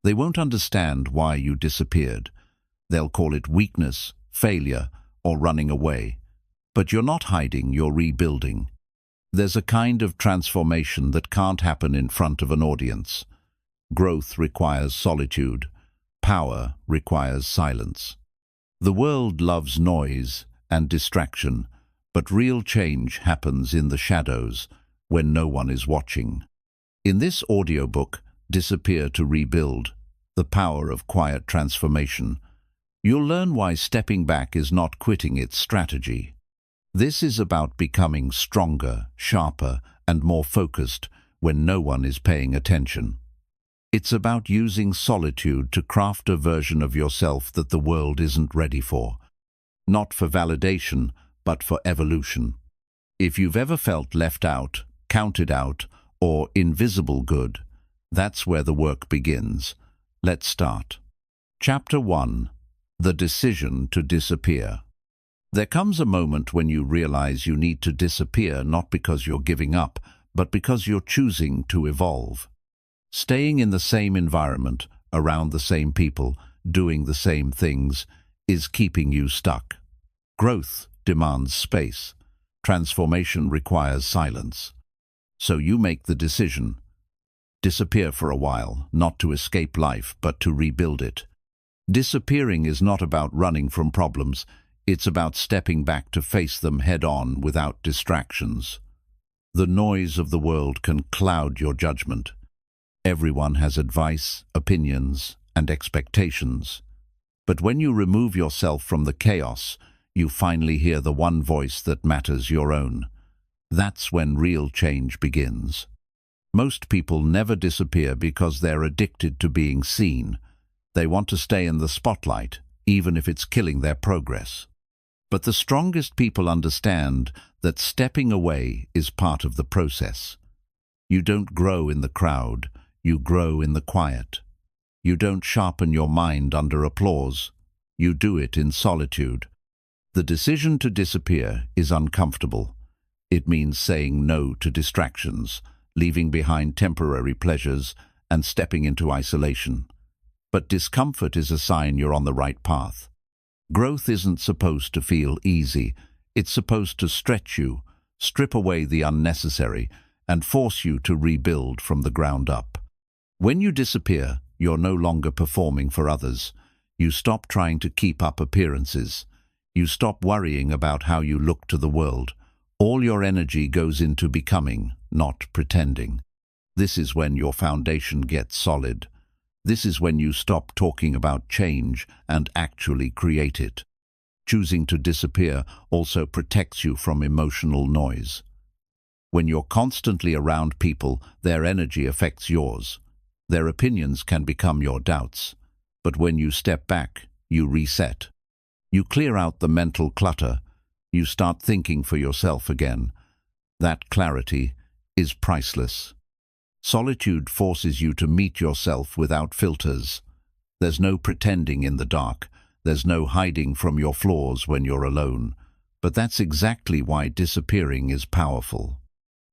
They won't understand why you disappeared. They'll call it weakness, failure, or running away. But you're not hiding, you're rebuilding. There's a kind of transformation that can't happen in front of an audience. Growth requires solitude. Power requires silence. The world loves noise and distraction, but real change happens in the shadows when no one is watching. In this audiobook, Disappear to Rebuild, The Power of Quiet Transformation, you'll learn why stepping back is not quitting its strategy. This is about becoming stronger, sharper, and more focused when no one is paying attention. It's about using solitude to craft a version of yourself that the world isn't ready for. Not for validation, but for evolution. If you've ever felt left out, counted out, or invisible good, that's where the work begins. Let's start. Chapter 1. The Decision to Disappear. There comes a moment when you realize you need to disappear, not because you're giving up, but because you're choosing to evolve. Staying in the same environment, around the same people, doing the same things, is keeping you stuck. Growth demands space. Transformation requires silence. So you make the decision. Disappear for a while, not to escape life, but to rebuild it. Disappearing is not about running from problems. It's about stepping back to face them head-on without distractions. The noise of the world can cloud your judgment. Everyone has advice, opinions, and expectations. But when you remove yourself from the chaos, you finally hear the one voice that matters, your own. That's when real change begins. Most people never disappear because they're addicted to being seen. They want to stay in the spotlight, even if it's killing their progress. But the strongest people understand that stepping away is part of the process. You don't grow in the crowd, you grow in the quiet. You don't sharpen your mind under applause, you do it in solitude. The decision to disappear is uncomfortable. It means saying no to distractions, leaving behind temporary pleasures, and stepping into isolation. But discomfort is a sign you're on the right path. Growth isn't supposed to feel easy. It's supposed to stretch you, strip away the unnecessary, and force you to rebuild from the ground up. When you disappear, you're no longer performing for others. You stop trying to keep up appearances. You stop worrying about how you look to the world. All your energy goes into becoming, not pretending. This is when your foundation gets solid. This is when you stop talking about change and actually create it. Choosing to disappear also protects you from emotional noise. When you're constantly around people, their energy affects yours. Their opinions can become your doubts. But when you step back, you reset. You clear out the mental clutter. You start thinking for yourself again. That clarity is priceless. Solitude forces you to meet yourself without filters. There's no pretending in the dark. There's no hiding from your flaws when you're alone. But that's exactly why disappearing is powerful.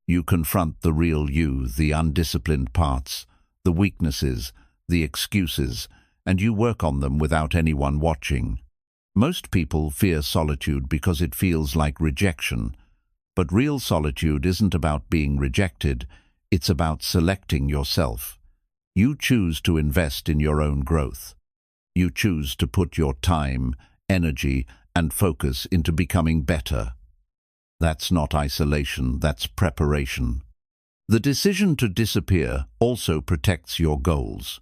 You confront the real you, the undisciplined parts, the weaknesses, the excuses, and you work on them without anyone watching. Most people fear solitude because it feels like rejection. But real solitude isn't about being rejected. It's about selecting yourself. You choose to invest in your own growth. You choose to put your time, energy, and focus into becoming better. That's not isolation, that's preparation. The decision to disappear also protects your goals.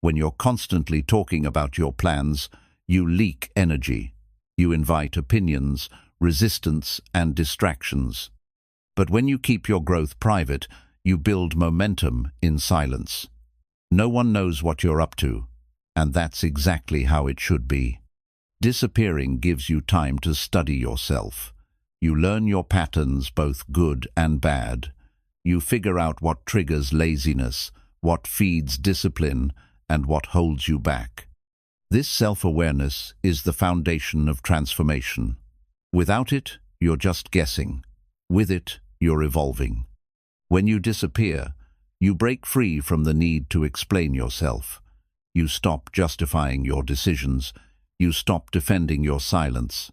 When you're constantly talking about your plans, you leak energy. You invite opinions, resistance, and distractions. But when you keep your growth private, you build momentum in silence. No one knows what you're up to, and that's exactly how it should be. Disappearing gives you time to study yourself. You learn your patterns, both good and bad. You figure out what triggers laziness, what feeds discipline, and what holds you back. This self-awareness is the foundation of transformation. Without it, you're just guessing. With it, you're evolving. When you disappear, you break free from the need to explain yourself. You stop justifying your decisions. You stop defending your silence.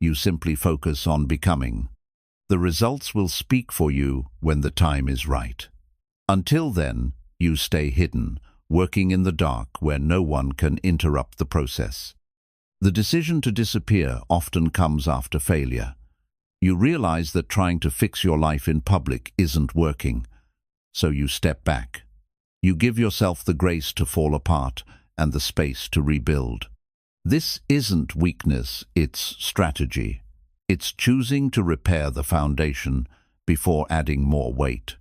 You simply focus on becoming. The results will speak for you when the time is right. Until then, you stay hidden, working in the dark where no one can interrupt the process. The decision to disappear often comes after failure. You realize that trying to fix your life in public isn't working, so you step back. You give yourself the grace to fall apart and the space to rebuild. This isn't weakness, it's strategy. It's choosing to repair the foundation before adding more weight.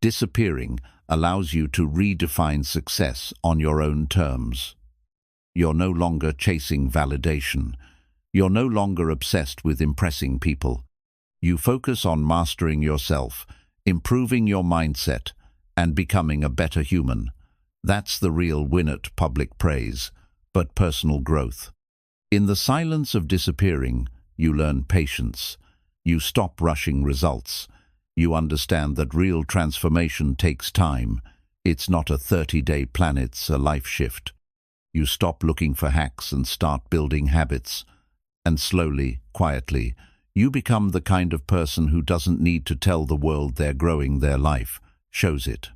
Disappearing allows you to redefine success on your own terms. You're no longer chasing validation. You're no longer obsessed with impressing people. You focus on mastering yourself, improving your mindset, and becoming a better human. That's the real win at public praise, but personal growth. In the silence of disappearing, you learn patience. You stop rushing results. You understand that real transformation takes time. It's not a 30-day plan, it's a life shift. You stop looking for hacks and start building habits. And slowly, quietly, you become the kind of person who doesn't need to tell the world they're growing. Their life shows it.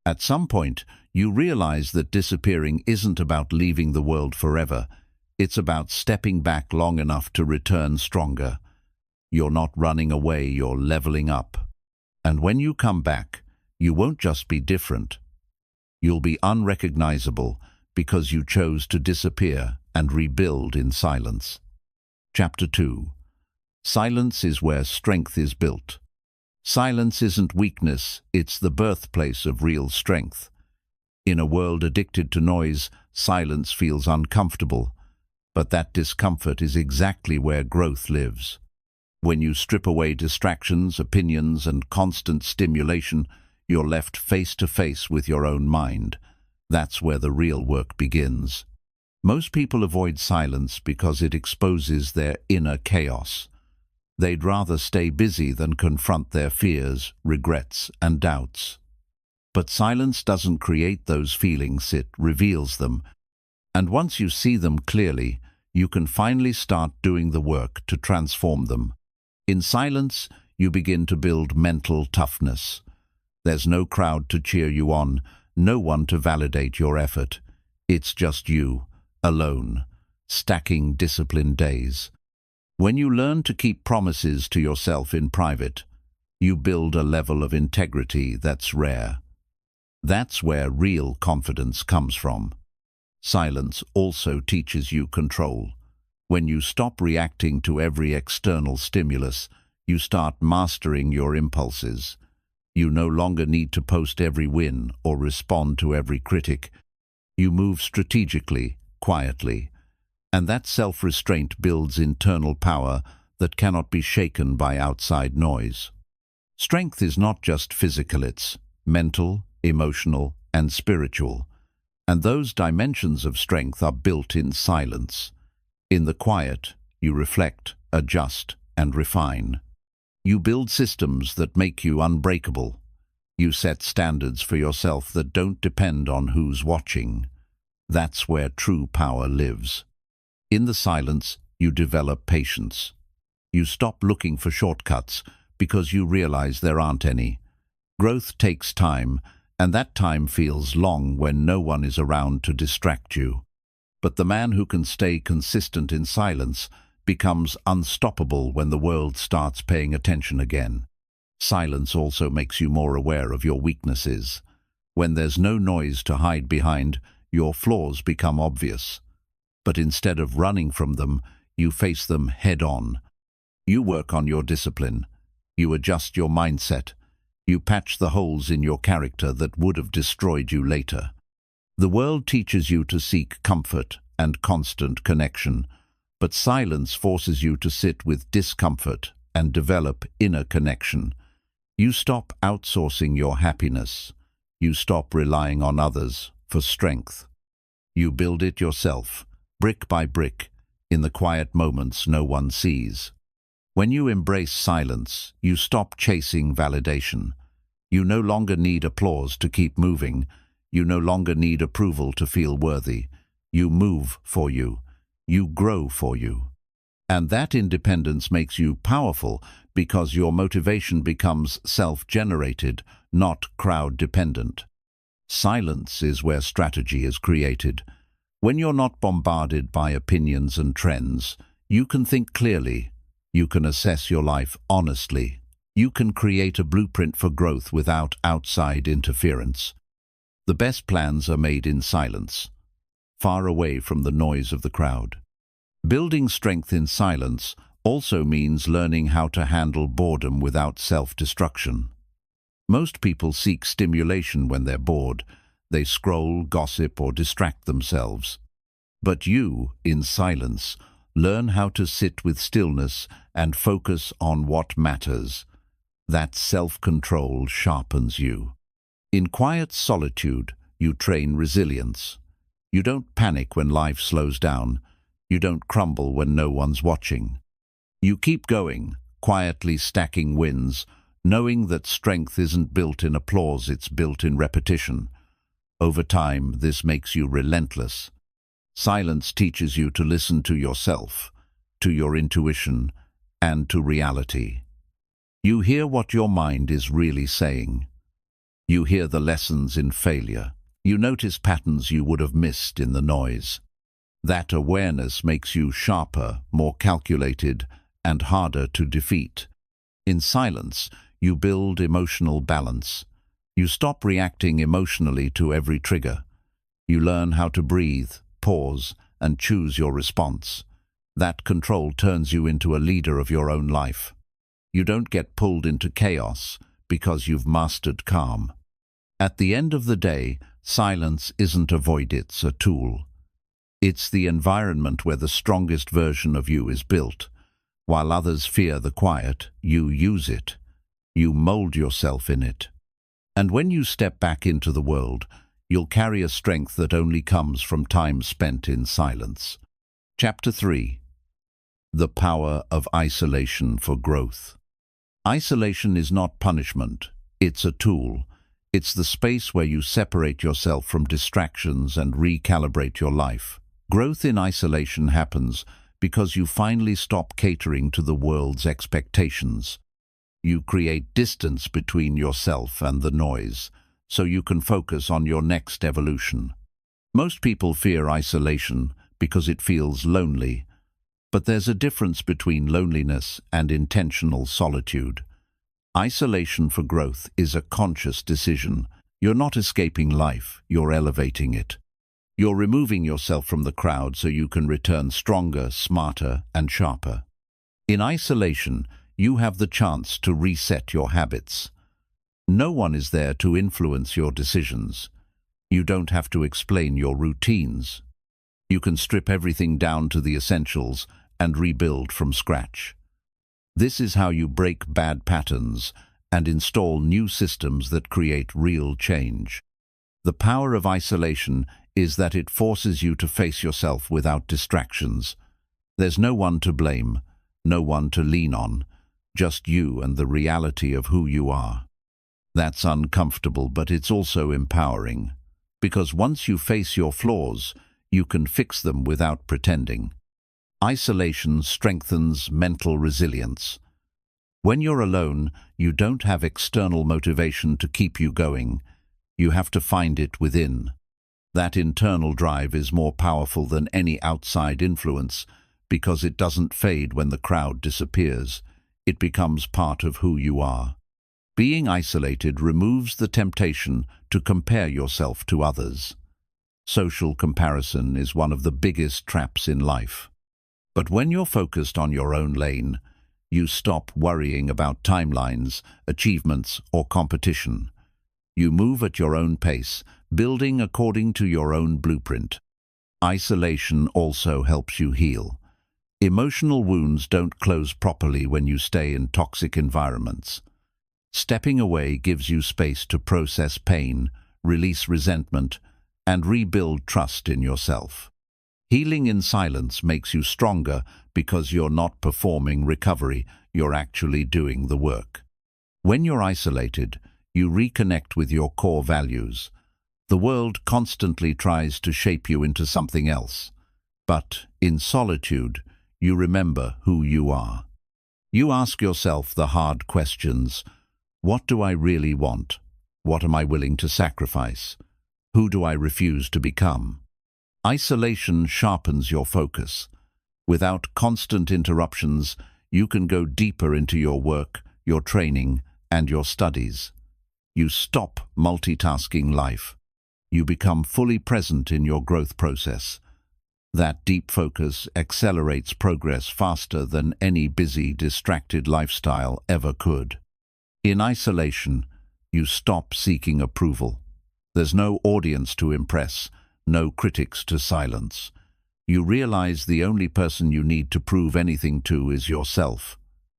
At some point, you realize that disappearing isn't about leaving the world forever. It's about stepping back long enough to return stronger. You're not running away, you're leveling up. And when you come back, you won't just be different. You'll be unrecognizable because you chose to disappear and rebuild in silence. Chapter 2. Silence is where strength is built. Silence isn't weakness, it's the birthplace of real strength. In a world addicted to noise, silence feels uncomfortable, but that discomfort is exactly where growth lives. When you strip away distractions, opinions, and constant stimulation, you're left face to face with your own mind. That's where the real work begins. Most people avoid silence because it exposes their inner chaos. They'd rather stay busy than confront their fears, regrets, and doubts. But silence doesn't create those feelings, it reveals them. And once you see them clearly, you can finally start doing the work to transform them. In silence, you begin to build mental toughness. There's no crowd to cheer you on, no one to validate your effort. It's just you, alone, stacking disciplined days. When you learn to keep promises to yourself in private, you build a level of integrity that's rare. That's where real confidence comes from. Silence also teaches you control. When you stop reacting to every external stimulus, you start mastering your impulses. You no longer need to post every win or respond to every critic. You move strategically, quietly, and that self-restraint builds internal power that cannot be shaken by outside noise. Strength is not just physical, it's mental, emotional, and spiritual. And those dimensions of strength are built in silence. In the quiet, you reflect, adjust, and refine. You build systems that make you unbreakable. You set standards for yourself that don't depend on who's watching. That's where true power lives. In the silence, you develop patience. You stop looking for shortcuts because you realize there aren't any. Growth takes time, and that time feels long when no one is around to distract you. But the man who can stay consistent in silence becomes unstoppable when the world starts paying attention again. Silence also makes you more aware of your weaknesses. When there's no noise to hide behind, your flaws become obvious. But instead of running from them, you face them head-on. You work on your discipline. You adjust your mindset. You patch the holes in your character that would have destroyed you later. The world teaches you to seek comfort and constant connection, but silence forces you to sit with discomfort and develop inner connection. You stop outsourcing your happiness. You stop relying on others for strength. You build it yourself, brick by brick, in the quiet moments no one sees. When you embrace silence, you stop chasing validation. You no longer need applause to keep moving. You no longer need approval to feel worthy. You move for you. You grow for you. And that independence makes you powerful because your motivation becomes self-generated, not crowd-dependent. Silence is where strategy is created. When you're not bombarded by opinions and trends, you can think clearly. You can assess your life honestly. You can create a blueprint for growth without outside interference. The best plans are made in silence, far away from the noise of the crowd. Building strength in silence also means learning how to handle boredom without self-destruction. Most people seek stimulation when they're bored. They scroll, gossip, or distract themselves. But you, in silence, learn how to sit with stillness and focus on what matters. That self-control sharpens you. In quiet solitude, you train resilience. You don't panic when life slows down. You don't crumble when no one's watching. You keep going, quietly stacking wins, knowing that strength isn't built in applause, it's built in repetition. Over time, this makes you relentless. Silence teaches you to listen to yourself, to your intuition, and to reality. You hear what your mind is really saying. You hear the lessons in failure. You notice patterns you would have missed in the noise. That awareness makes you sharper, more calculated, and harder to defeat. In silence, you build emotional balance. You stop reacting emotionally to every trigger. You learn how to breathe, pause, and choose your response. That control turns you into a leader of your own life. You don't get pulled into chaos because you've mastered calm. At the end of the day, silence isn't a void, it's a tool. It's the environment where the strongest version of you is built. While others fear the quiet, you use it. You mold yourself in it. And when you step back into the world, you'll carry a strength that only comes from time spent in silence. Chapter 3. The Power of Isolation for Growth. Isolation is not punishment. It's a tool. It's the space where you separate yourself from distractions and recalibrate your life. Growth in isolation happens because you finally stop catering to the world's expectations. You create distance between yourself and the noise, so you can focus on your next evolution. Most people fear isolation because it feels lonely, but there's a difference between loneliness and intentional solitude. Isolation for growth is a conscious decision. You're not escaping life, you're elevating it. You're removing yourself from the crowd so you can return stronger, smarter, and sharper. In isolation, you have the chance to reset your habits. No one is there to influence your decisions. You don't have to explain your routines. You can strip everything down to the essentials and rebuild from scratch. This is how you break bad patterns and install new systems that create real change. The power of isolation is that it forces you to face yourself without distractions. There's no one to blame, no one to lean on, just you and the reality of who you are. That's uncomfortable, but it's also empowering, because once you face your flaws, you can fix them without pretending. Isolation strengthens mental resilience. When you're alone, you don't have external motivation to keep you going. You have to find it within. That internal drive is more powerful than any outside influence because it doesn't fade when the crowd disappears. It becomes part of who you are. Being isolated removes the temptation to compare yourself to others. Social comparison is one of the biggest traps in life. But when you're focused on your own lane, you stop worrying about timelines, achievements, or competition. You move at your own pace, building according to your own blueprint. Isolation also helps you heal. Emotional wounds don't close properly when you stay in toxic environments. Stepping away gives you space to process pain, release resentment, and rebuild trust in yourself. Healing in silence makes you stronger because you're not performing recovery, you're actually doing the work. When you're isolated, you reconnect with your core values. The world constantly tries to shape you into something else. But in solitude, you remember who you are. You ask yourself the hard questions. What do I really want? What am I willing to sacrifice? Who do I refuse to become? Isolation sharpens your focus. Without constant interruptions, you can go deeper into your work, your training, and your studies. You stop multitasking life. You become fully present in your growth process. That deep focus accelerates progress faster than any busy, distracted lifestyle ever could. In isolation, you stop seeking approval. There's no audience to impress, no critics to silence. You realize the only person you need to prove anything to is yourself.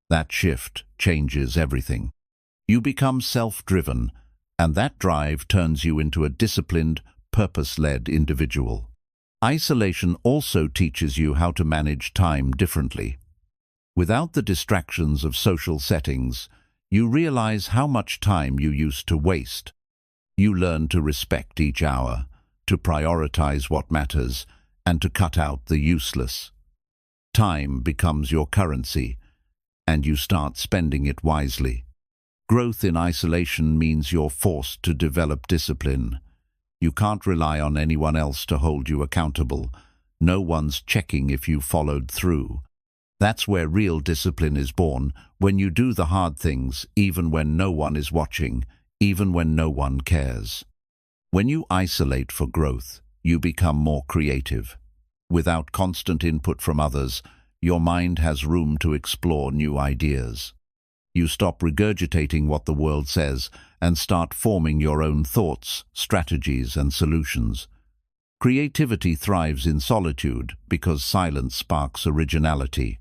That shift changes everything. You become self-driven, and that drive turns you into a disciplined, purpose-led individual. Isolation also teaches you how to manage time differently. Without the distractions of social settings, you realize how much time you used to waste. You learn to respect each hour, to prioritize what matters, and to cut out the useless. Time becomes your currency, and you start spending it wisely. Growth in isolation means you're forced to develop discipline. You can't rely on anyone else to hold you accountable. No one's checking if you followed through. That's where real discipline is born, when you do the hard things, even when no one is watching, even when no one cares. When you isolate for growth, you become more creative. Without constant input from others, your mind has room to explore new ideas. You stop regurgitating what the world says and start forming your own thoughts, strategies, and solutions. Creativity thrives in solitude because silence sparks originality.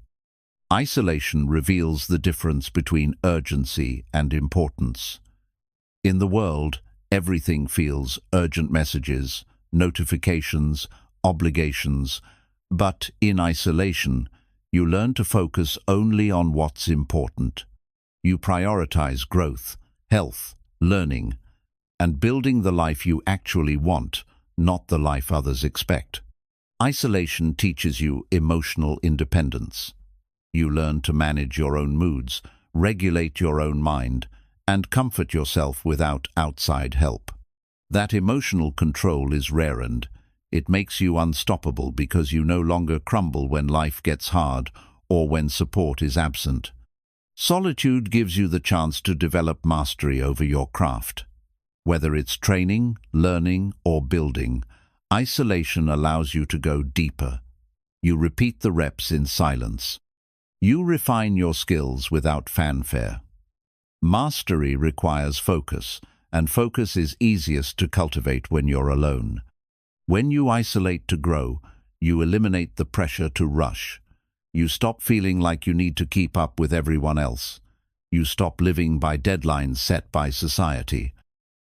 Isolation reveals the difference between urgency and importance. In the world, everything feels urgent: messages, notifications, obligations. But in isolation, you learn to focus only on what's important. You prioritize growth, health, learning, and building the life you actually want, not the life others expect. Isolation teaches you emotional independence. You learn to manage your own moods, regulate your own mind, and comfort yourself without outside help. That emotional control is rare, and it makes you unstoppable because you no longer crumble when life gets hard or when support is absent. Solitude gives you the chance to develop mastery over your craft. Whether it's training, learning, or building, isolation allows you to go deeper. You repeat the reps in silence. You refine your skills without fanfare. Mastery requires focus, and focus is easiest to cultivate when you're alone. When you isolate to grow, you eliminate the pressure to rush. You stop feeling like you need to keep up with everyone else. You stop living by deadlines set by society.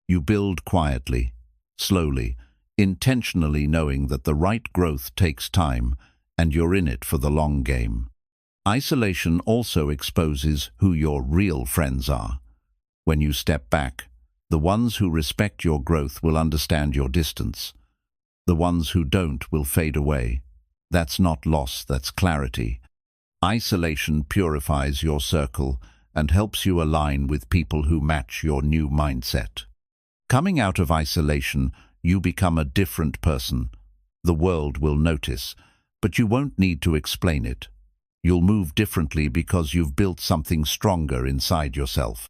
You build quietly, slowly, intentionally, knowing that the right growth takes time and you're in it for the long game. Isolation also exposes who your real friends are. When you step back, the ones who respect your growth will understand your distance. The ones who don't will fade away. That's not loss, that's clarity. Isolation purifies your circle and helps you align with people who match your new mindset. Coming out of isolation, you become a different person. The world will notice, but you won't need to explain it. You'll move differently because you've built something stronger inside yourself.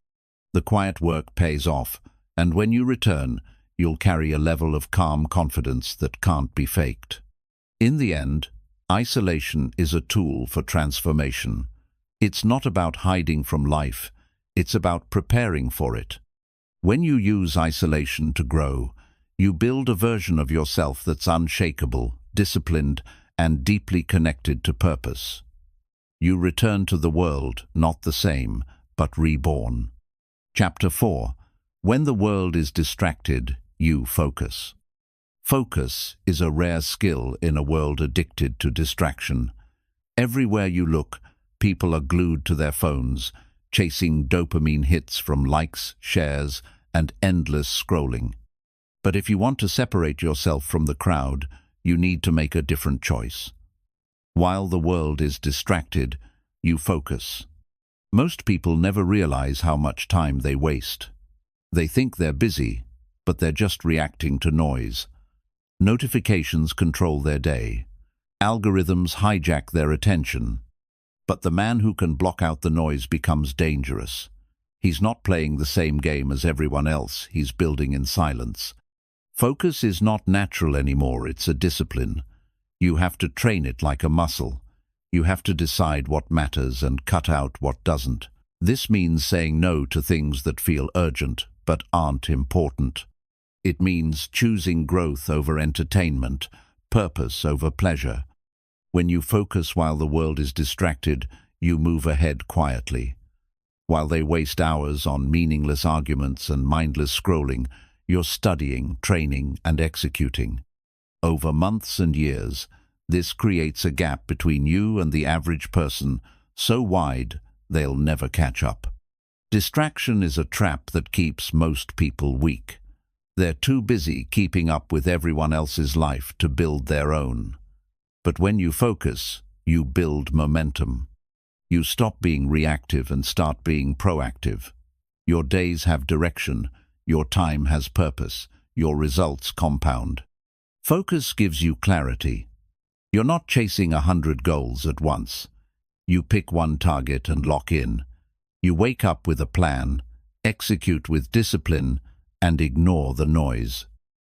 The quiet work pays off, and when you return, you'll carry a level of calm confidence that can't be faked. In the end, isolation is a tool for transformation. It's not about hiding from life, it's about preparing for it. When you use isolation to grow, you build a version of yourself that's unshakable, disciplined, and deeply connected to purpose. You return to the world, not the same, but reborn. Chapter 4. When the world is distracted, you focus. Focus is a rare skill in a world addicted to distraction. Everywhere you look, people are glued to their phones, chasing dopamine hits from likes, shares, and endless scrolling. But if you want to separate yourself from the crowd, you need to make a different choice. While the world is distracted, you focus. Most people never realize how much time they waste. They think they're busy, but they're just reacting to noise. Notifications control their day. Algorithms hijack their attention. But the man who can block out the noise becomes dangerous. He's not playing the same game as everyone else, he's building in silence. Focus is not natural anymore, it's a discipline. You have to train it like a muscle. You have to decide what matters and cut out what doesn't. This means saying no to things that feel urgent but aren't important. It means choosing growth over entertainment, purpose over pleasure. When you focus while the world is distracted, you move ahead quietly. While they waste hours on meaningless arguments and mindless scrolling, you're studying, training, and executing. Over months and years, this creates a gap between you and the average person so wide they'll never catch up. Distraction is a trap that keeps most people weak. They're too busy keeping up with everyone else's life to build their own. But when you focus, you build momentum. You stop being reactive and start being proactive. Your days have direction, your time has purpose, your results compound. Focus gives you clarity. You're not chasing 100 goals at once. You pick one target and lock in. You wake up with a plan, execute with discipline, and ignore the noise.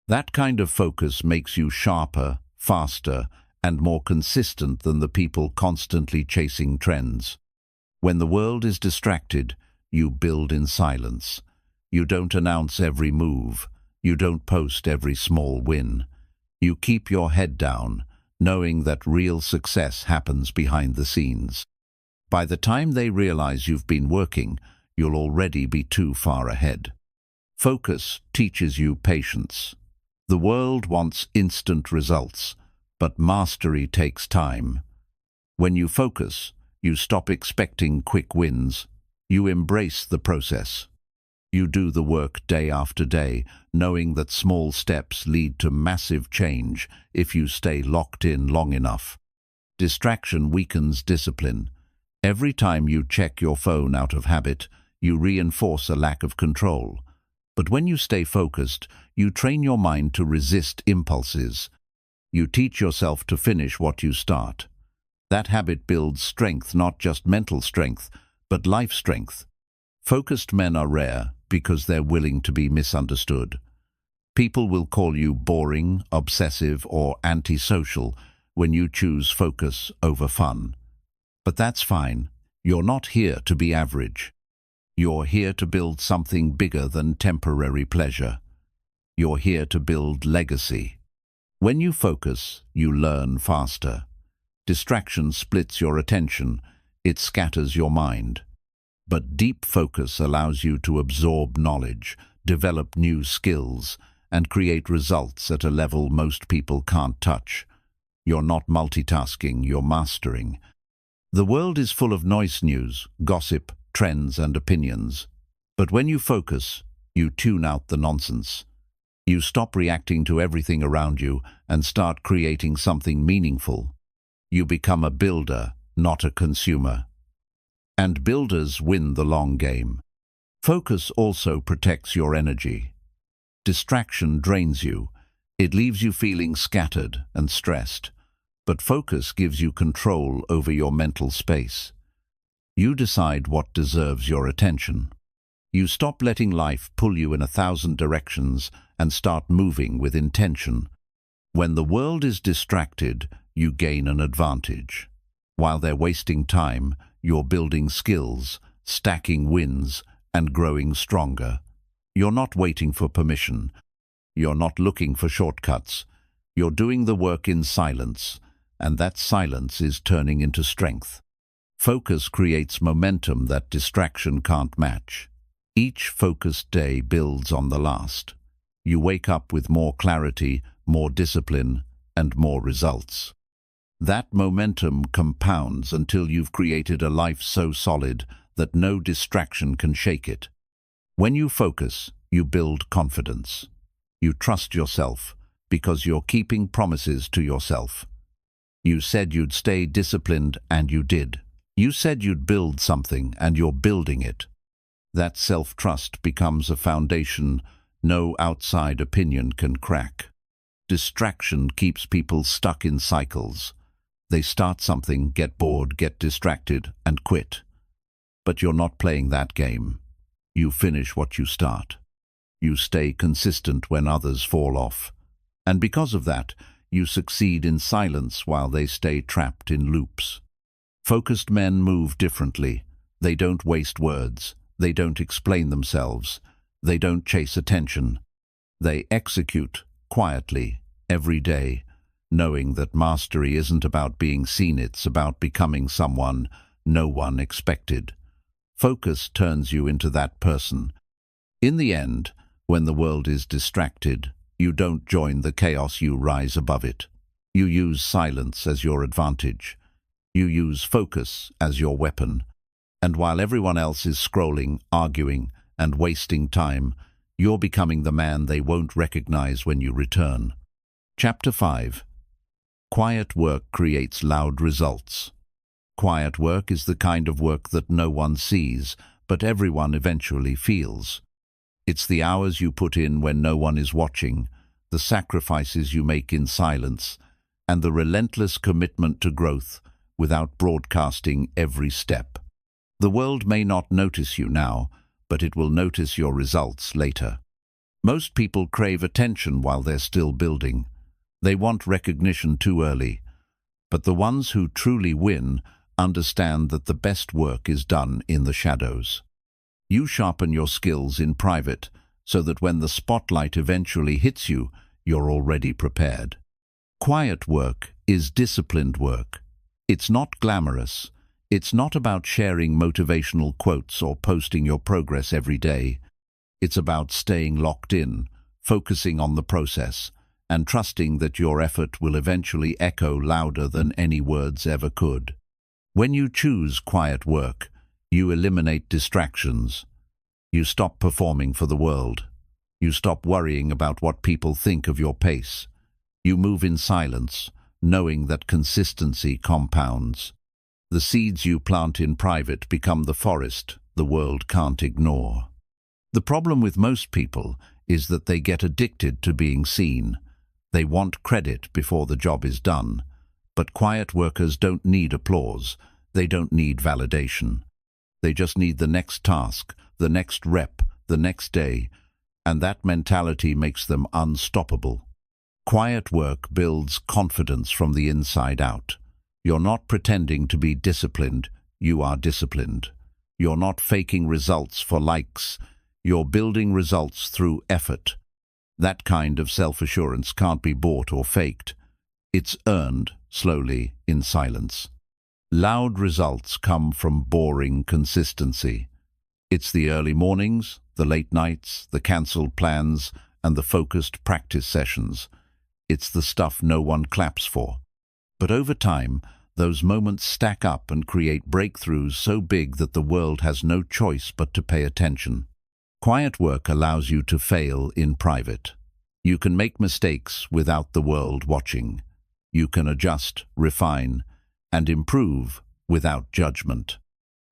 That kind of focus makes you sharper, faster, and more consistent than the people constantly chasing trends. When the world is distracted, you build in silence. You don't announce every move. You don't post every small win. You keep your head down, knowing that real success happens behind the scenes. By the time they realize you've been working, you'll already be too far ahead. Focus teaches you patience. The world wants instant results, but mastery takes time. When you focus, you stop expecting quick wins. You embrace the process. You do the work day after day, knowing that small steps lead to massive change if you stay locked in long enough. Distraction weakens discipline. Every time you check your phone out of habit, you reinforce a lack of control. But when you stay focused, you train your mind to resist impulses. You teach yourself to finish what you start. That habit builds strength, not just mental strength, but life strength. Focused men are rare because they're willing to be misunderstood. People will call you boring, obsessive, or antisocial when you choose focus over fun. But that's fine. You're not here to be average. You're here to build something bigger than temporary pleasure. You're here to build legacy. When you focus, you learn faster. Distraction splits your attention. It scatters your mind. But deep focus allows you to absorb knowledge, develop new skills, and create results at a level most people can't touch. You're not multitasking, you're mastering. The world is full of noise, news, gossip, trends, and opinions. But when you focus, you tune out the nonsense. You stop reacting to everything around you and start creating something meaningful. You become a builder, not a consumer. And builders win the long game. Focus also protects your energy. Distraction drains you. It leaves you feeling scattered and stressed. But focus gives you control over your mental space. You decide what deserves your attention. You stop letting life pull you in 1,000 directions and start moving with intention. When the world is distracted, you gain an advantage. While they're wasting time, you're building skills, stacking wins, and growing stronger. You're not waiting for permission. You're not looking for shortcuts. You're doing the work in silence, and that silence is turning into strength. Focus creates momentum that distraction can't match. Each focused day builds on the last. You wake up with more clarity, more discipline, and more results. That momentum compounds until you've created a life so solid that no distraction can shake it. When you focus, you build confidence. You trust yourself because you're keeping promises to yourself. You said you'd stay disciplined, and you did. You said you'd build something, and you're building it. That self-trust becomes a foundation no outside opinion can crack. Distraction keeps people stuck in cycles. They start something, get bored, get distracted, and quit. But you're not playing that game. You finish what you start. You stay consistent when others fall off. And because of that, you succeed in silence while they stay trapped in loops. Focused men move differently. They don't waste words. They don't explain themselves. They don't chase attention. They execute quietly every day, knowing that mastery isn't about being seen, it's about becoming someone no one expected. Focus turns you into that person. In the end, when the world is distracted, you don't join the chaos, you rise above it. You use silence as your advantage. You use focus as your weapon. And while everyone else is scrolling, arguing, and wasting time, you're becoming the man they won't recognize when you return. Chapter 5. Quiet work creates loud results. Quiet work is the kind of work that no one sees, but everyone eventually feels. It's the hours you put in when no one is watching, the sacrifices you make in silence, and the relentless commitment to growth without broadcasting every step. The world may not notice you now, but it will notice your results later. Most people crave attention while they're still building. They want recognition too early. But the ones who truly win understand that the best work is done in the shadows. You sharpen your skills in private so that when the spotlight eventually hits you, you're already prepared. Quiet work is disciplined work. It's not glamorous. It's not about sharing motivational quotes or posting your progress every day. It's about staying locked in, focusing on the process, and trusting that your effort will eventually echo louder than any words ever could. When you choose quiet work, you eliminate distractions. You stop performing for the world. You stop worrying about what people think of your pace. You move in silence, knowing that consistency compounds. The seeds you plant in private become the forest the world can't ignore. The problem with most people is that they get addicted to being seen. They want credit before the job is done. But quiet workers don't need applause. They don't need validation. They just need the next task, the next rep, the next day, and that mentality makes them unstoppable. Quiet work builds confidence from the inside out. You're not pretending to be disciplined, you are disciplined. You're not faking results for likes, you're building results through effort. That kind of self-assurance can't be bought or faked. It's earned, slowly, in silence. Loud results come from boring consistency. It's the early mornings, the late nights, the cancelled plans, and the focused practice sessions. It's the stuff no one claps for. But over time, those moments stack up and create breakthroughs so big that the world has no choice but to pay attention. Quiet work allows you to fail in private. You can make mistakes without the world watching. You can adjust, refine, and improve without judgment.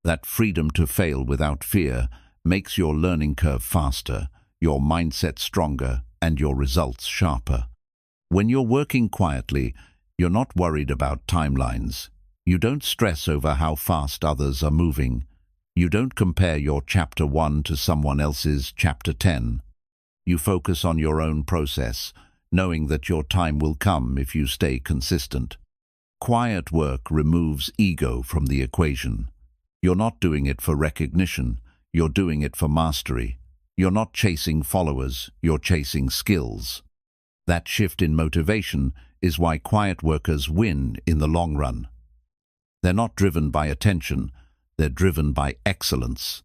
That freedom to fail without fear makes your learning curve faster, your mindset stronger, and your results sharper. When you're working quietly, you're not worried about timelines. You don't stress over how fast others are moving. You don't compare your chapter 1 to someone else's chapter 10. You focus on your own process, knowing that your time will come if you stay consistent. Quiet work removes ego from the equation. You're not doing it for recognition, you're doing it for mastery. You're not chasing followers, you're chasing skills. That shift in motivation is why quiet workers win in the long run. They're not driven by attention, they're driven by excellence.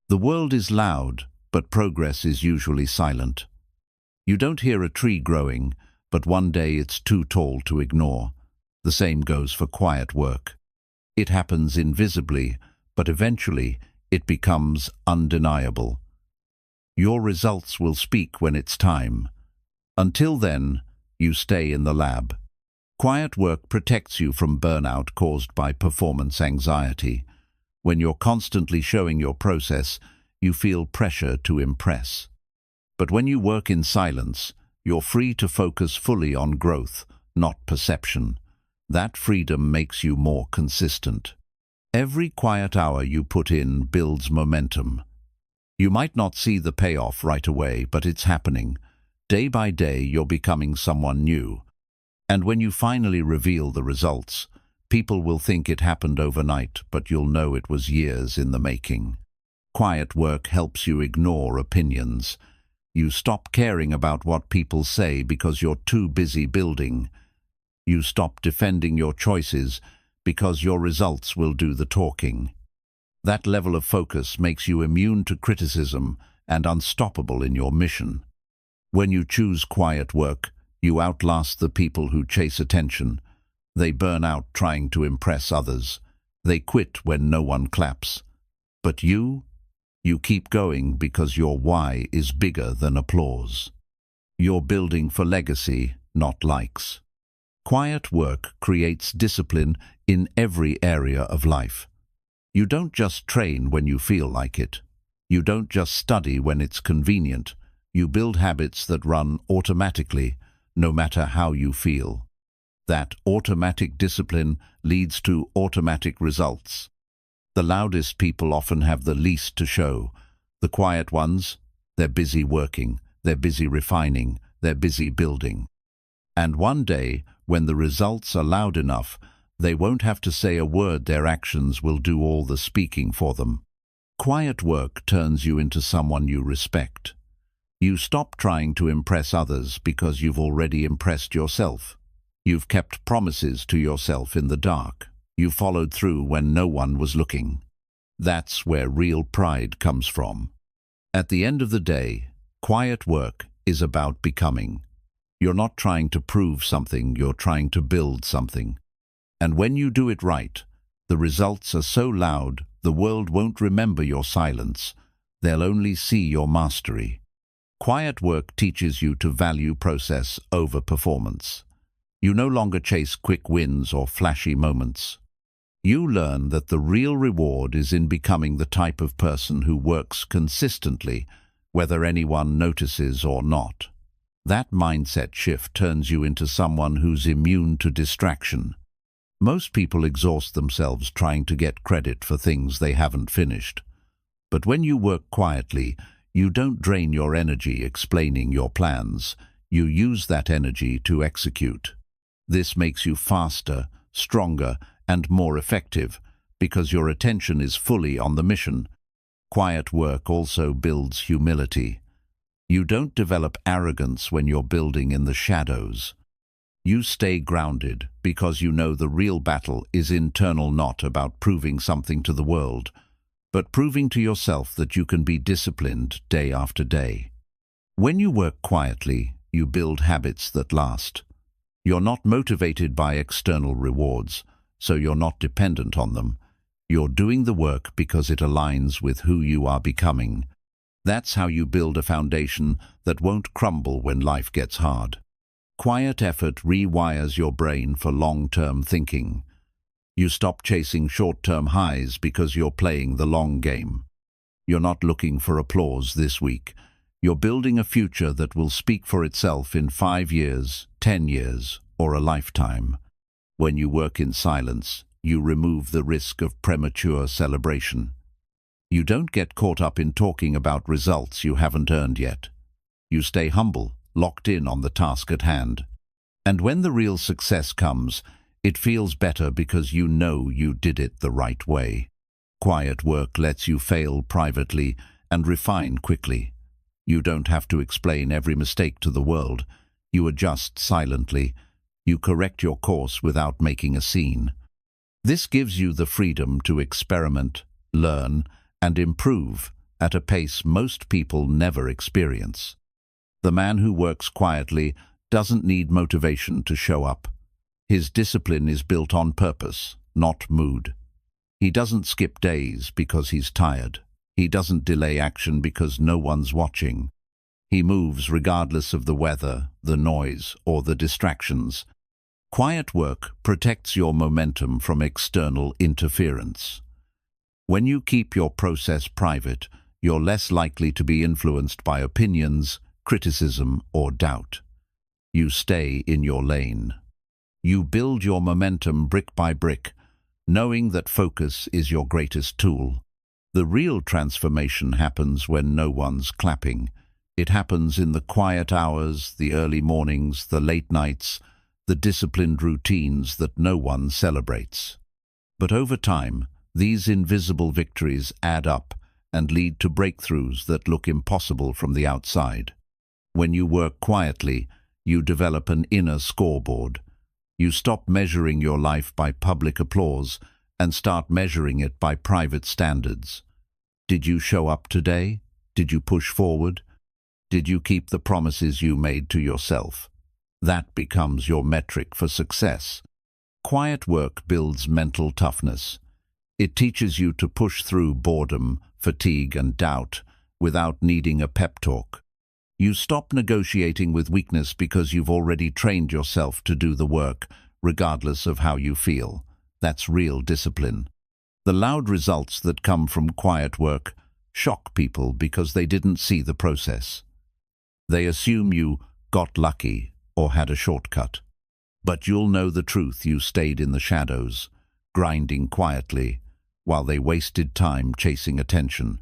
The world is loud, but progress is usually silent. You don't hear a tree growing, but one day it's too tall to ignore. The same goes for quiet work. It happens invisibly, but eventually it becomes undeniable. Your results will speak when it's time. Until then, you stay in the lab. Quiet work protects you from burnout caused by performance anxiety. When you're constantly showing your process, you feel pressure to impress. But when you work in silence, you're free to focus fully on growth, not perception. That freedom makes you more consistent. Every quiet hour you put in builds momentum. You might not see the payoff right away, but it's happening. Day by day, you're becoming someone new. And when you finally reveal the results, people will think it happened overnight, but you'll know it was years in the making. Quiet work helps you ignore opinions. You stop caring about what people say because you're too busy building. You stop defending your choices because your results will do the talking. That level of focus makes you immune to criticism and unstoppable in your mission. When you choose quiet work, you outlast the people who chase attention. They burn out trying to impress others. They quit when no one claps. But you keep going because your why is bigger than applause. You're building for legacy, not likes. Quiet work creates discipline in every area of life. You don't just train when you feel like it. You don't just study when it's convenient. You build habits that run automatically, no matter how you feel. That automatic discipline leads to automatic results. The loudest people often have the least to show. The quiet ones, they're busy working, they're busy refining, they're busy building. And one day, when the results are loud enough, they won't have to say a word. Their actions will do all the speaking for them. Quiet work turns you into someone you respect. You stop trying to impress others because you've already impressed yourself. You've kept promises to yourself in the dark. You followed through when no one was looking. That's where real pride comes from. At the end of the day, quiet work is about becoming. You're not trying to prove something, you're trying to build something. And when you do it right, the results are so loud, the world won't remember your silence. They'll only see your mastery. Quiet work teaches you to value process over performance. You no longer chase quick wins or flashy moments. You learn that the real reward is in becoming the type of person who works consistently, whether anyone notices or not. That mindset shift turns you into someone who's immune to distraction. Most people exhaust themselves trying to get credit for things they haven't finished. But when you work quietly, you don't drain your energy explaining your plans. You use that energy to execute. This makes you faster, stronger, and more effective because your attention is fully on the mission. Quiet work also builds humility. You don't develop arrogance when you're building in the shadows. You stay grounded because you know the real battle is internal, not about proving something to the world, but proving to yourself that you can be disciplined day after day. When you work quietly, you build habits that last. You're not motivated by external rewards, so you're not dependent on them. You're doing the work because it aligns with who you are becoming. That's how you build a foundation that won't crumble when life gets hard. Quiet effort rewires your brain for long-term thinking. You stop chasing short-term highs because you're playing the long game. You're not looking for applause this week. You're building a future that will speak for itself in 5 years, 10 years, or a lifetime. When you work in silence, you remove the risk of premature celebration. You don't get caught up in talking about results you haven't earned yet. You stay humble, locked in on the task at hand. And when the real success comes, it feels better because you know you did it the right way. Quiet work lets you fail privately and refine quickly. You don't have to explain every mistake to the world. You adjust silently. You correct your course without making a scene. This gives you the freedom to experiment, learn, and improve at a pace most people never experience. The man who works quietly doesn't need motivation to show up. His discipline is built on purpose, not mood. He doesn't skip days because he's tired. He doesn't delay action because no one's watching. He moves regardless of the weather, the noise, or the distractions. Quiet work protects your momentum from external interference. When you keep your process private, you're less likely to be influenced by opinions, criticism, or doubt. You stay in your lane. You build your momentum brick by brick, knowing that focus is your greatest tool. The real transformation happens when no one's clapping. It happens in the quiet hours, the early mornings, the late nights, the disciplined routines that no one celebrates. But over time, these invisible victories add up and lead to breakthroughs that look impossible from the outside. When you work quietly, you develop an inner scoreboard. You stop measuring your life by public applause and start measuring it by private standards. Did you show up today? Did you push forward? Did you keep the promises you made to yourself? That becomes your metric for success. Quiet work builds mental toughness. It teaches you to push through boredom, fatigue, and doubt without needing a pep talk. You stop negotiating with weakness because you've already trained yourself to do the work, regardless of how you feel. That's real discipline. The loud results that come from quiet work shock people because they didn't see the process. They assume you got lucky or had a shortcut. But you'll know the truth. You stayed in the shadows, grinding quietly, while they wasted time chasing attention.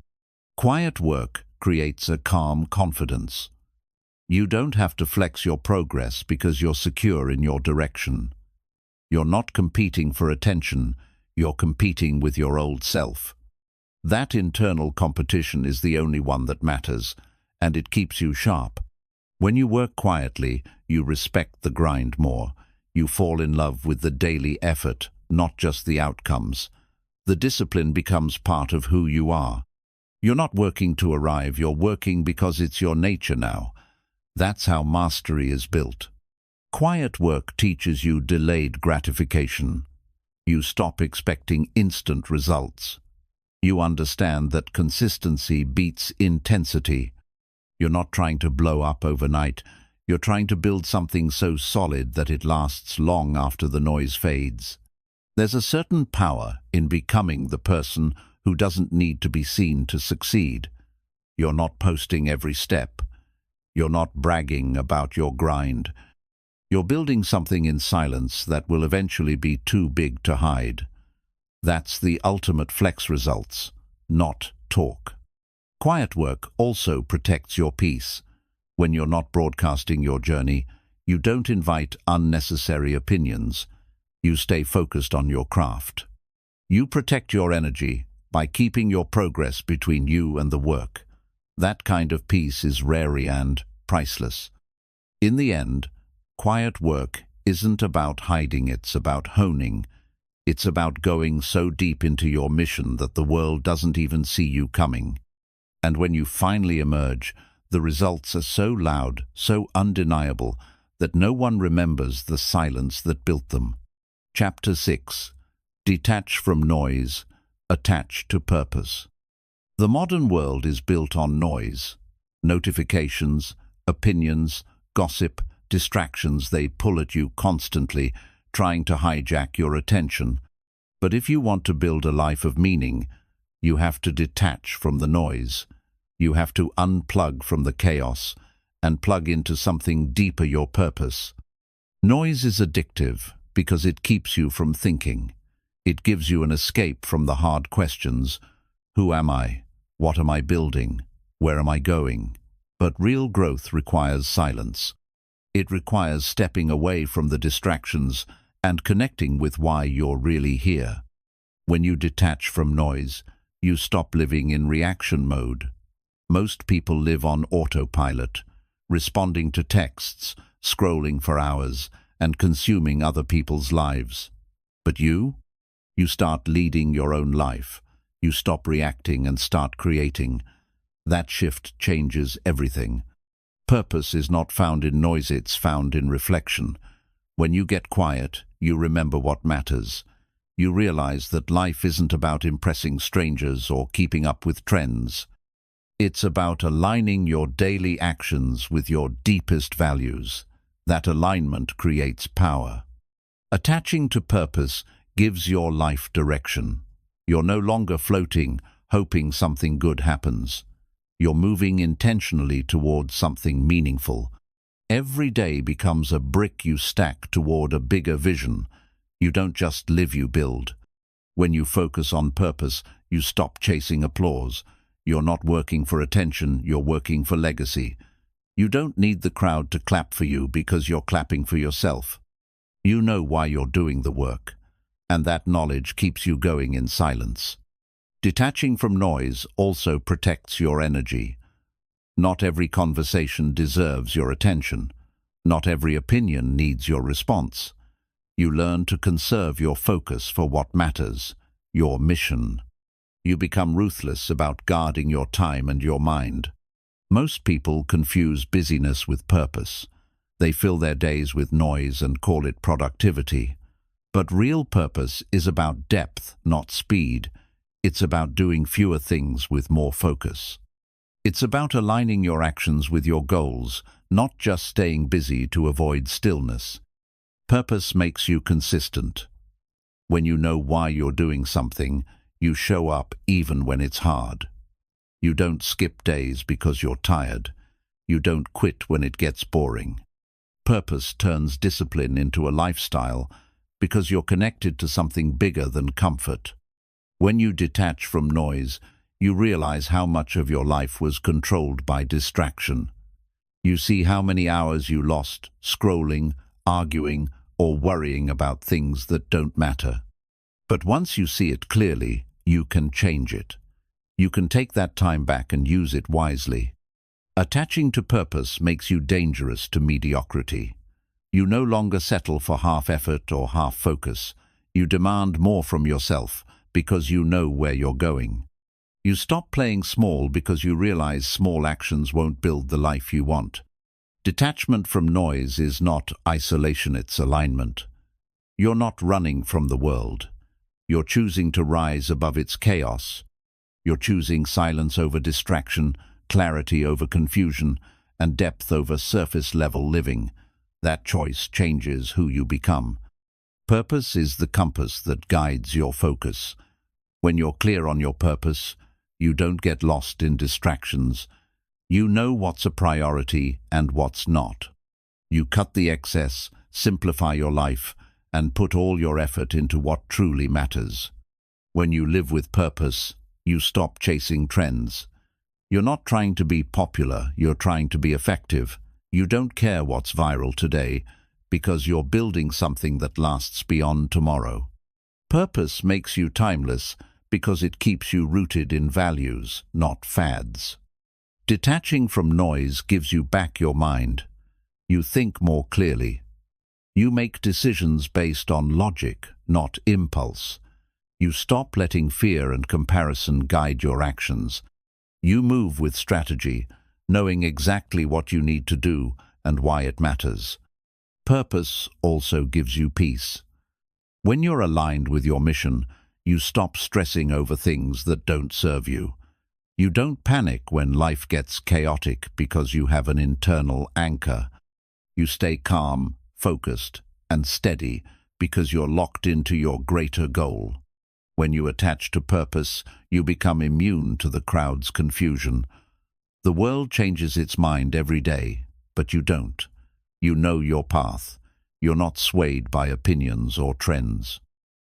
Quiet work creates a calm confidence. You don't have to flex your progress because you're secure in your direction. You're not competing for attention, you're competing with your old self. That internal competition is the only one that matters, and it keeps you sharp. When you work quietly, you respect the grind more. You fall in love with the daily effort, not just the outcomes. The discipline becomes part of who you are. You're not working to arrive, you're working because it's your nature now. That's how mastery is built. Quiet work teaches you delayed gratification. You stop expecting instant results. You understand that consistency beats intensity. You're not trying to blow up overnight. You're trying to build something so solid that it lasts long after the noise fades. There's a certain power in becoming the person who doesn't need to be seen to succeed. You're not posting every step. You're not bragging about your grind. You're building something in silence that will eventually be too big to hide. That's the ultimate flex results, not talk. Quiet work also protects your peace. When you're not broadcasting your journey, you don't invite unnecessary opinions. You stay focused on your craft. You protect your energy by keeping your progress between you and the work. That kind of peace is rare and priceless. In the end, quiet work isn't about hiding, it's about honing. It's about going so deep into your mission that the world doesn't even see you coming. And when you finally emerge, the results are so loud, so undeniable, that no one remembers the silence that built them. Chapter 6. Detach from noise, attach to purpose. The modern world is built on noise. Notifications, opinions, gossip, distractions, they pull at you constantly, trying to hijack your attention. But if you want to build a life of meaning, you have to detach from the noise. You have to unplug from the chaos and plug into something deeper, your purpose. Noise is addictive because it keeps you from thinking. It gives you an escape from the hard questions. Who am I? What am I building? Where am I going? But real growth requires silence. It requires stepping away from the distractions and connecting with why you're really here. When you detach from noise, you stop living in reaction mode. Most people live on autopilot, responding to texts, scrolling for hours, and consuming other people's lives. But you start leading your own life. You stop reacting and start creating. That shift changes everything. Purpose is not found in noise, it's found in reflection. When you get quiet, you remember what matters. You realize that life isn't about impressing strangers or keeping up with trends. It's about aligning your daily actions with your deepest values. That alignment creates power. Attaching to purpose gives your life direction. You're no longer floating, hoping something good happens. You're moving intentionally towards something meaningful. Every day becomes a brick you stack toward a bigger vision. You don't just live, you build. When you focus on purpose, you stop chasing applause. You're not working for attention, you're working for legacy. You don't need the crowd to clap for you because you're clapping for yourself. You know why you're doing the work, and that knowledge keeps you going in silence. Detaching from noise also protects your energy. Not every conversation deserves your attention. Not every opinion needs your response. You learn to conserve your focus for what matters, your mission. You become ruthless about guarding your time and your mind. Most people confuse busyness with purpose. They fill their days with noise and call it productivity. But real purpose is about depth, not speed. It's about doing fewer things with more focus. It's about aligning your actions with your goals, not just staying busy to avoid stillness. Purpose makes you consistent. When you know why you're doing something, you show up even when it's hard. You don't skip days because you're tired. You don't quit when it gets boring. Purpose turns discipline into a lifestyle because you're connected to something bigger than comfort. When you detach from noise, you realize how much of your life was controlled by distraction. You see how many hours you lost scrolling, arguing, or worrying about things that don't matter. But once you see it clearly, you can change it. You can take that time back and use it wisely. Attaching to purpose makes you dangerous to mediocrity. You no longer settle for half effort or half focus. You demand more from yourself because you know where you're going. You stop playing small because you realize small actions won't build the life you want. Detachment from noise is not isolation, it's alignment. You're not running from the world. You're choosing to rise above its chaos. You're choosing silence over distraction, clarity over confusion, and depth over surface-level living. That choice changes who you become. Purpose is the compass that guides your focus. When you're clear on your purpose, you don't get lost in distractions. You know what's a priority and what's not. You cut the excess, simplify your life, and put all your effort into what truly matters. When you live with purpose, you stop chasing trends. You're not trying to be popular, you're trying to be effective. You don't care what's viral today because you're building something that lasts beyond tomorrow. Purpose makes you timeless because it keeps you rooted in values, not fads. Detaching from noise gives you back your mind. You think more clearly. You make decisions based on logic, not impulse. You stop letting fear and comparison guide your actions. You move with strategy, knowing exactly what you need to do and why it matters. Purpose also gives you peace. When you're aligned with your mission, you stop stressing over things that don't serve you. You don't panic when life gets chaotic because you have an internal anchor. You stay calm, focused, and steady because you're locked into your greater goal. When you attach to purpose, you become immune to the crowd's confusion. The world changes its mind every day, but you don't. You know your path. You're not swayed by opinions or trends.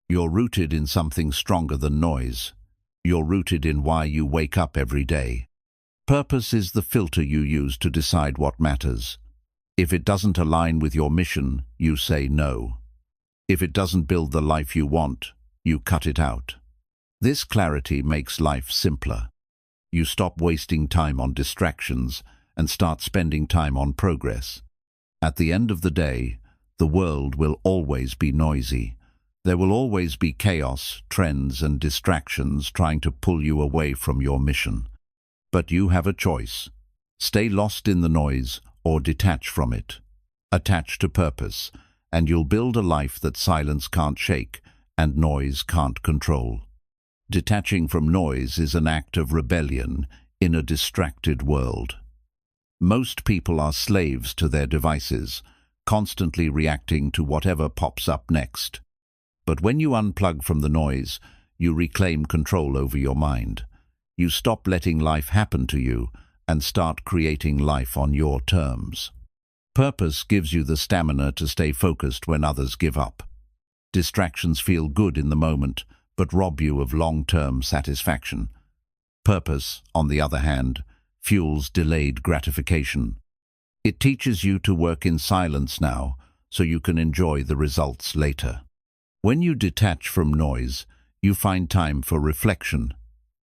You're rooted in something stronger than noise. You're rooted in why you wake up every day. Purpose is the filter you use to decide what matters. If it doesn't align with your mission, you say no. If it doesn't build the life you want, you cut it out. This clarity makes life simpler. You stop wasting time on distractions and start spending time on progress. At the end of the day, the world will always be noisy. There will always be chaos, trends, and distractions trying to pull you away from your mission. But you have a choice. Stay lost in the noise or detach from it. Attach to purpose, and you'll build a life that silence can't shake and noise can't control. Detaching from noise is an act of rebellion. in a distracted world. Most people are slaves to their devices, constantly reacting to whatever pops up next. But when you unplug from the noise, you reclaim control over your mind. You stop letting life happen to you and start creating life on your terms. Purpose gives you the stamina to stay focused when others give up. Distractions feel good in the moment, but rob you of long-term satisfaction. Purpose, on the other hand, fuels delayed gratification. It teaches you to work in silence now, so you can enjoy the results later. When you detach from noise, you find time for reflection.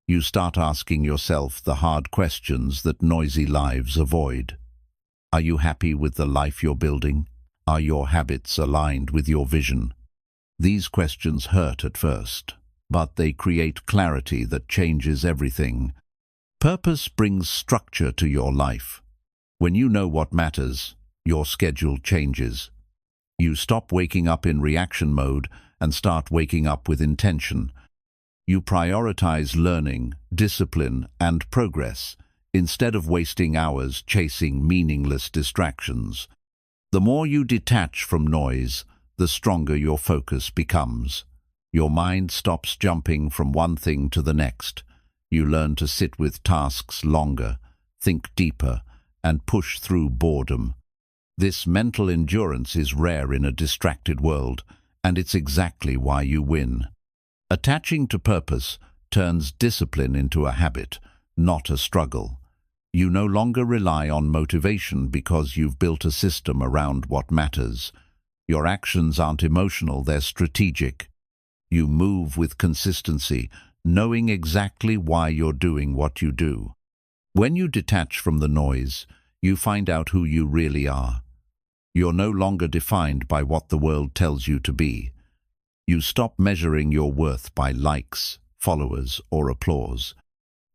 You start asking yourself the hard questions that noisy lives avoid. Are you happy with the life you're building? Are your habits aligned with your vision? These questions hurt at first, but they create clarity that changes everything. Purpose brings structure to your life. When you know what matters, your schedule changes. You stop waking up in reaction mode and start waking up with intention. You prioritize learning, discipline, and progress, instead of wasting hours chasing meaningless distractions. The more you detach from noise, the stronger your focus becomes. Your mind stops jumping from one thing to the next. You learn to sit with tasks longer, think deeper, and push through boredom. This mental endurance is rare in a distracted world, and it's exactly why you win. Attaching to purpose turns discipline into a habit, not a struggle. You no longer rely on motivation because you've built a system around what matters. Your actions aren't emotional, they're strategic. You move with consistency, knowing exactly why you're doing what you do. When you detach from the noise, you find out who you really are. You're no longer defined by what the world tells you to be. You stop measuring your worth by likes, followers, or applause.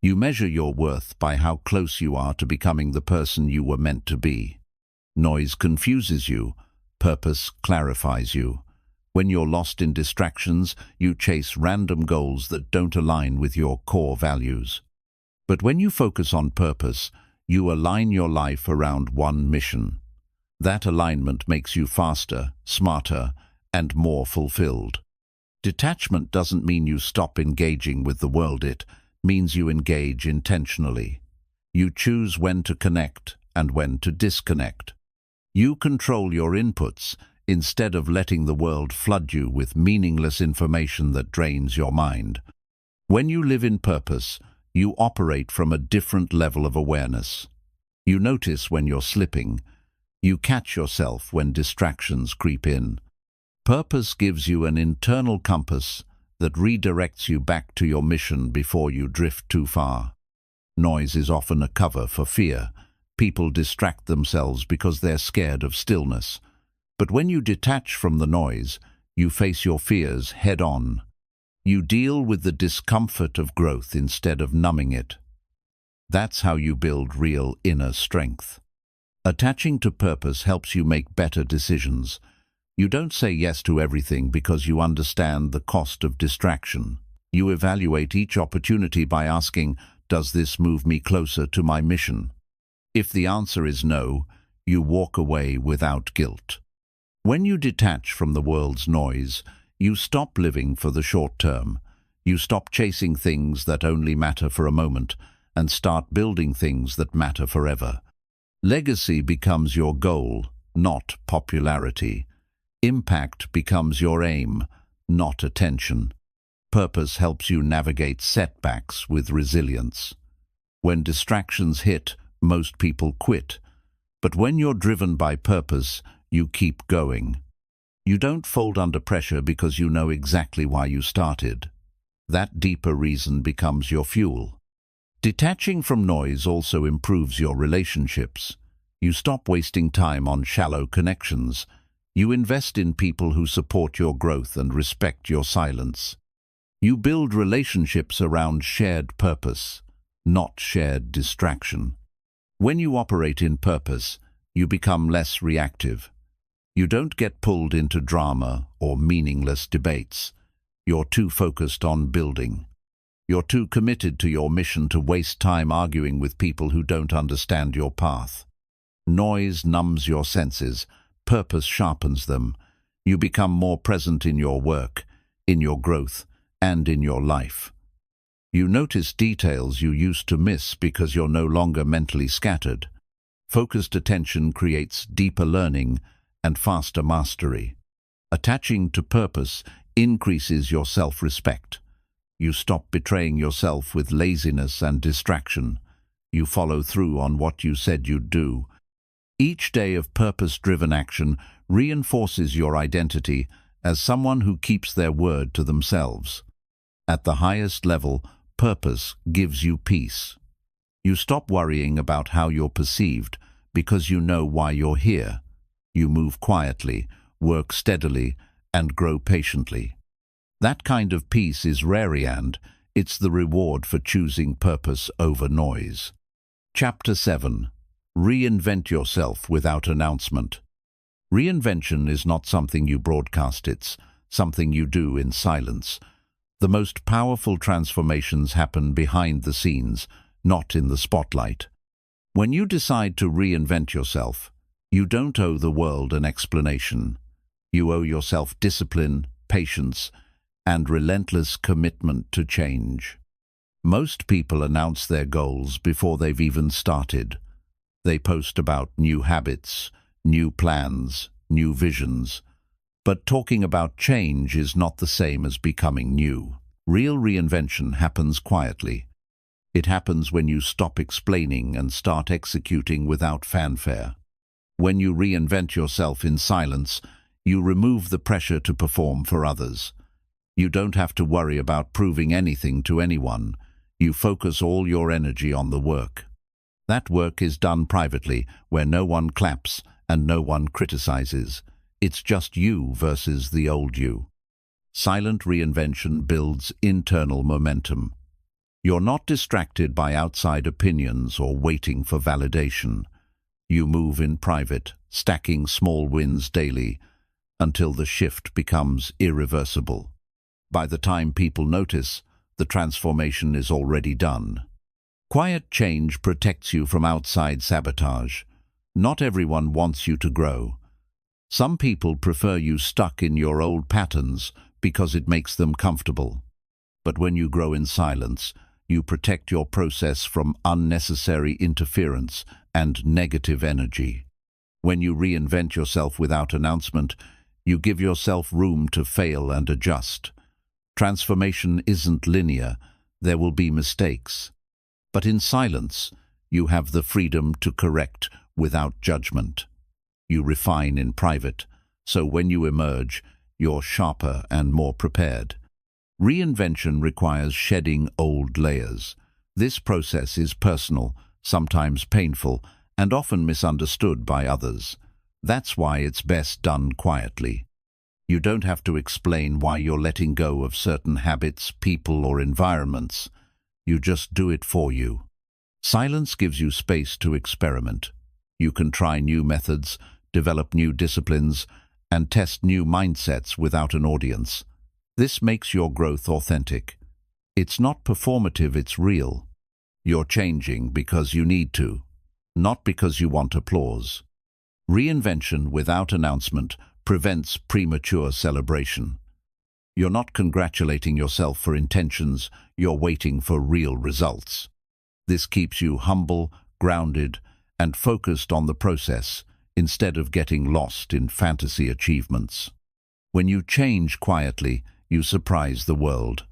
You measure your worth by how close you are to becoming the person you were meant to be. Noise confuses you. Purpose clarifies you. When you're lost in distractions, you chase random goals that don't align with your core values. But when you focus on purpose, you align your life around one mission. That alignment makes you faster, smarter, and more fulfilled. Detachment doesn't mean you stop engaging with the world, it means you engage intentionally. You choose when to connect and when to disconnect. You control your inputs instead of letting the world flood you with meaningless information that drains your mind. When you live in purpose, you operate from a different level of awareness. You notice when you're slipping. You catch yourself when distractions creep in. Purpose gives you an internal compass that redirects you back to your mission before you drift too far. Noise is often a cover for fear. People distract themselves because they're scared of stillness. But when you detach from the noise, you face your fears head-on. You deal with the discomfort of growth instead of numbing it. That's how you build real inner strength. Attaching to purpose helps you make better decisions. You don't say yes to everything because you understand the cost of distraction. You evaluate each opportunity by asking, does this move me closer to my mission? If the answer is no, you walk away without guilt. When you detach from the world's noise, you stop living for the short term. You stop chasing things that only matter for a moment and start building things that matter forever. Legacy becomes your goal, not popularity. Impact becomes your aim, not attention. Purpose helps you navigate setbacks with resilience. When distractions hit, most people quit. But when you're driven by purpose, you keep going. You don't fold under pressure because you know exactly why you started. That deeper reason becomes your fuel. Detaching from noise also improves your relationships. You stop wasting time on shallow connections. You invest in people who support your growth and respect your silence. You build relationships around shared purpose, not shared distraction. When you operate in purpose, you become less reactive. You don't get pulled into drama or meaningless debates. You're too focused on building. You're too committed to your mission to waste time arguing with people who don't understand your path. Noise numbs your senses, purpose sharpens them. You become more present in your work, in your growth, and in your life. You notice details you used to miss because you're no longer mentally scattered. Focused attention creates deeper learning and faster mastery. Attaching to purpose increases your self-respect. You stop betraying yourself with laziness and distraction. You follow through on what you said you'd do. Each day of purpose-driven action reinforces your identity as someone who keeps their word to themselves. At the highest level, purpose gives you peace. You stop worrying about how you're perceived because you know why you're here. You move quietly, work steadily, and grow patiently. That kind of peace is rare, and it's the reward for choosing purpose over noise. Chapter 7. Reinvent yourself without announcement. Reinvention is not something you broadcast, it's something you do in silence. The most powerful transformations happen behind the scenes, not in the spotlight. When you decide to reinvent yourself, you don't owe the world an explanation. You owe yourself discipline, patience, and relentless commitment to change. Most people announce their goals before they've even started. They post about new habits, new plans, new visions. But talking about change is not the same as becoming new. Real reinvention happens quietly. It happens when you stop explaining and start executing without fanfare. When you reinvent yourself in silence, you remove the pressure to perform for others. You don't have to worry about proving anything to anyone. You focus all your energy on the work. That work is done privately, where no one claps and no one criticizes. It's just you versus the old you. Silent reinvention builds internal momentum. You're not distracted by outside opinions or waiting for validation. You move in private, stacking small wins daily, until the shift becomes irreversible. By the time people notice, the transformation is already done. Quiet change protects you from outside sabotage. Not everyone wants you to grow. Some people prefer you stuck in your old patterns because it makes them comfortable. But when you grow in silence, you protect your process from unnecessary interference and negative energy. When you reinvent yourself without announcement, you give yourself room to fail and adjust. Transformation isn't linear. There will be mistakes. But in silence, you have the freedom to correct without judgment. You refine in private, so when you emerge, you're sharper and more prepared. Reinvention requires shedding old layers. This process is personal, sometimes painful, and often misunderstood by others. That's why it's best done quietly. You don't have to explain why you're letting go of certain habits, people, or environments. You just do it for you. Silence gives you space to experiment. You can try new methods, develop new disciplines, and test new mindsets without an audience. This makes your growth authentic. It's not performative, it's real. You're changing because you need to, not because you want applause. Reinvention without announcement prevents premature celebration. You're not congratulating yourself for intentions, you're waiting for real results. This keeps you humble, grounded, and focused on the process instead of getting lost in fantasy achievements. When you change quietly, you surprise the world.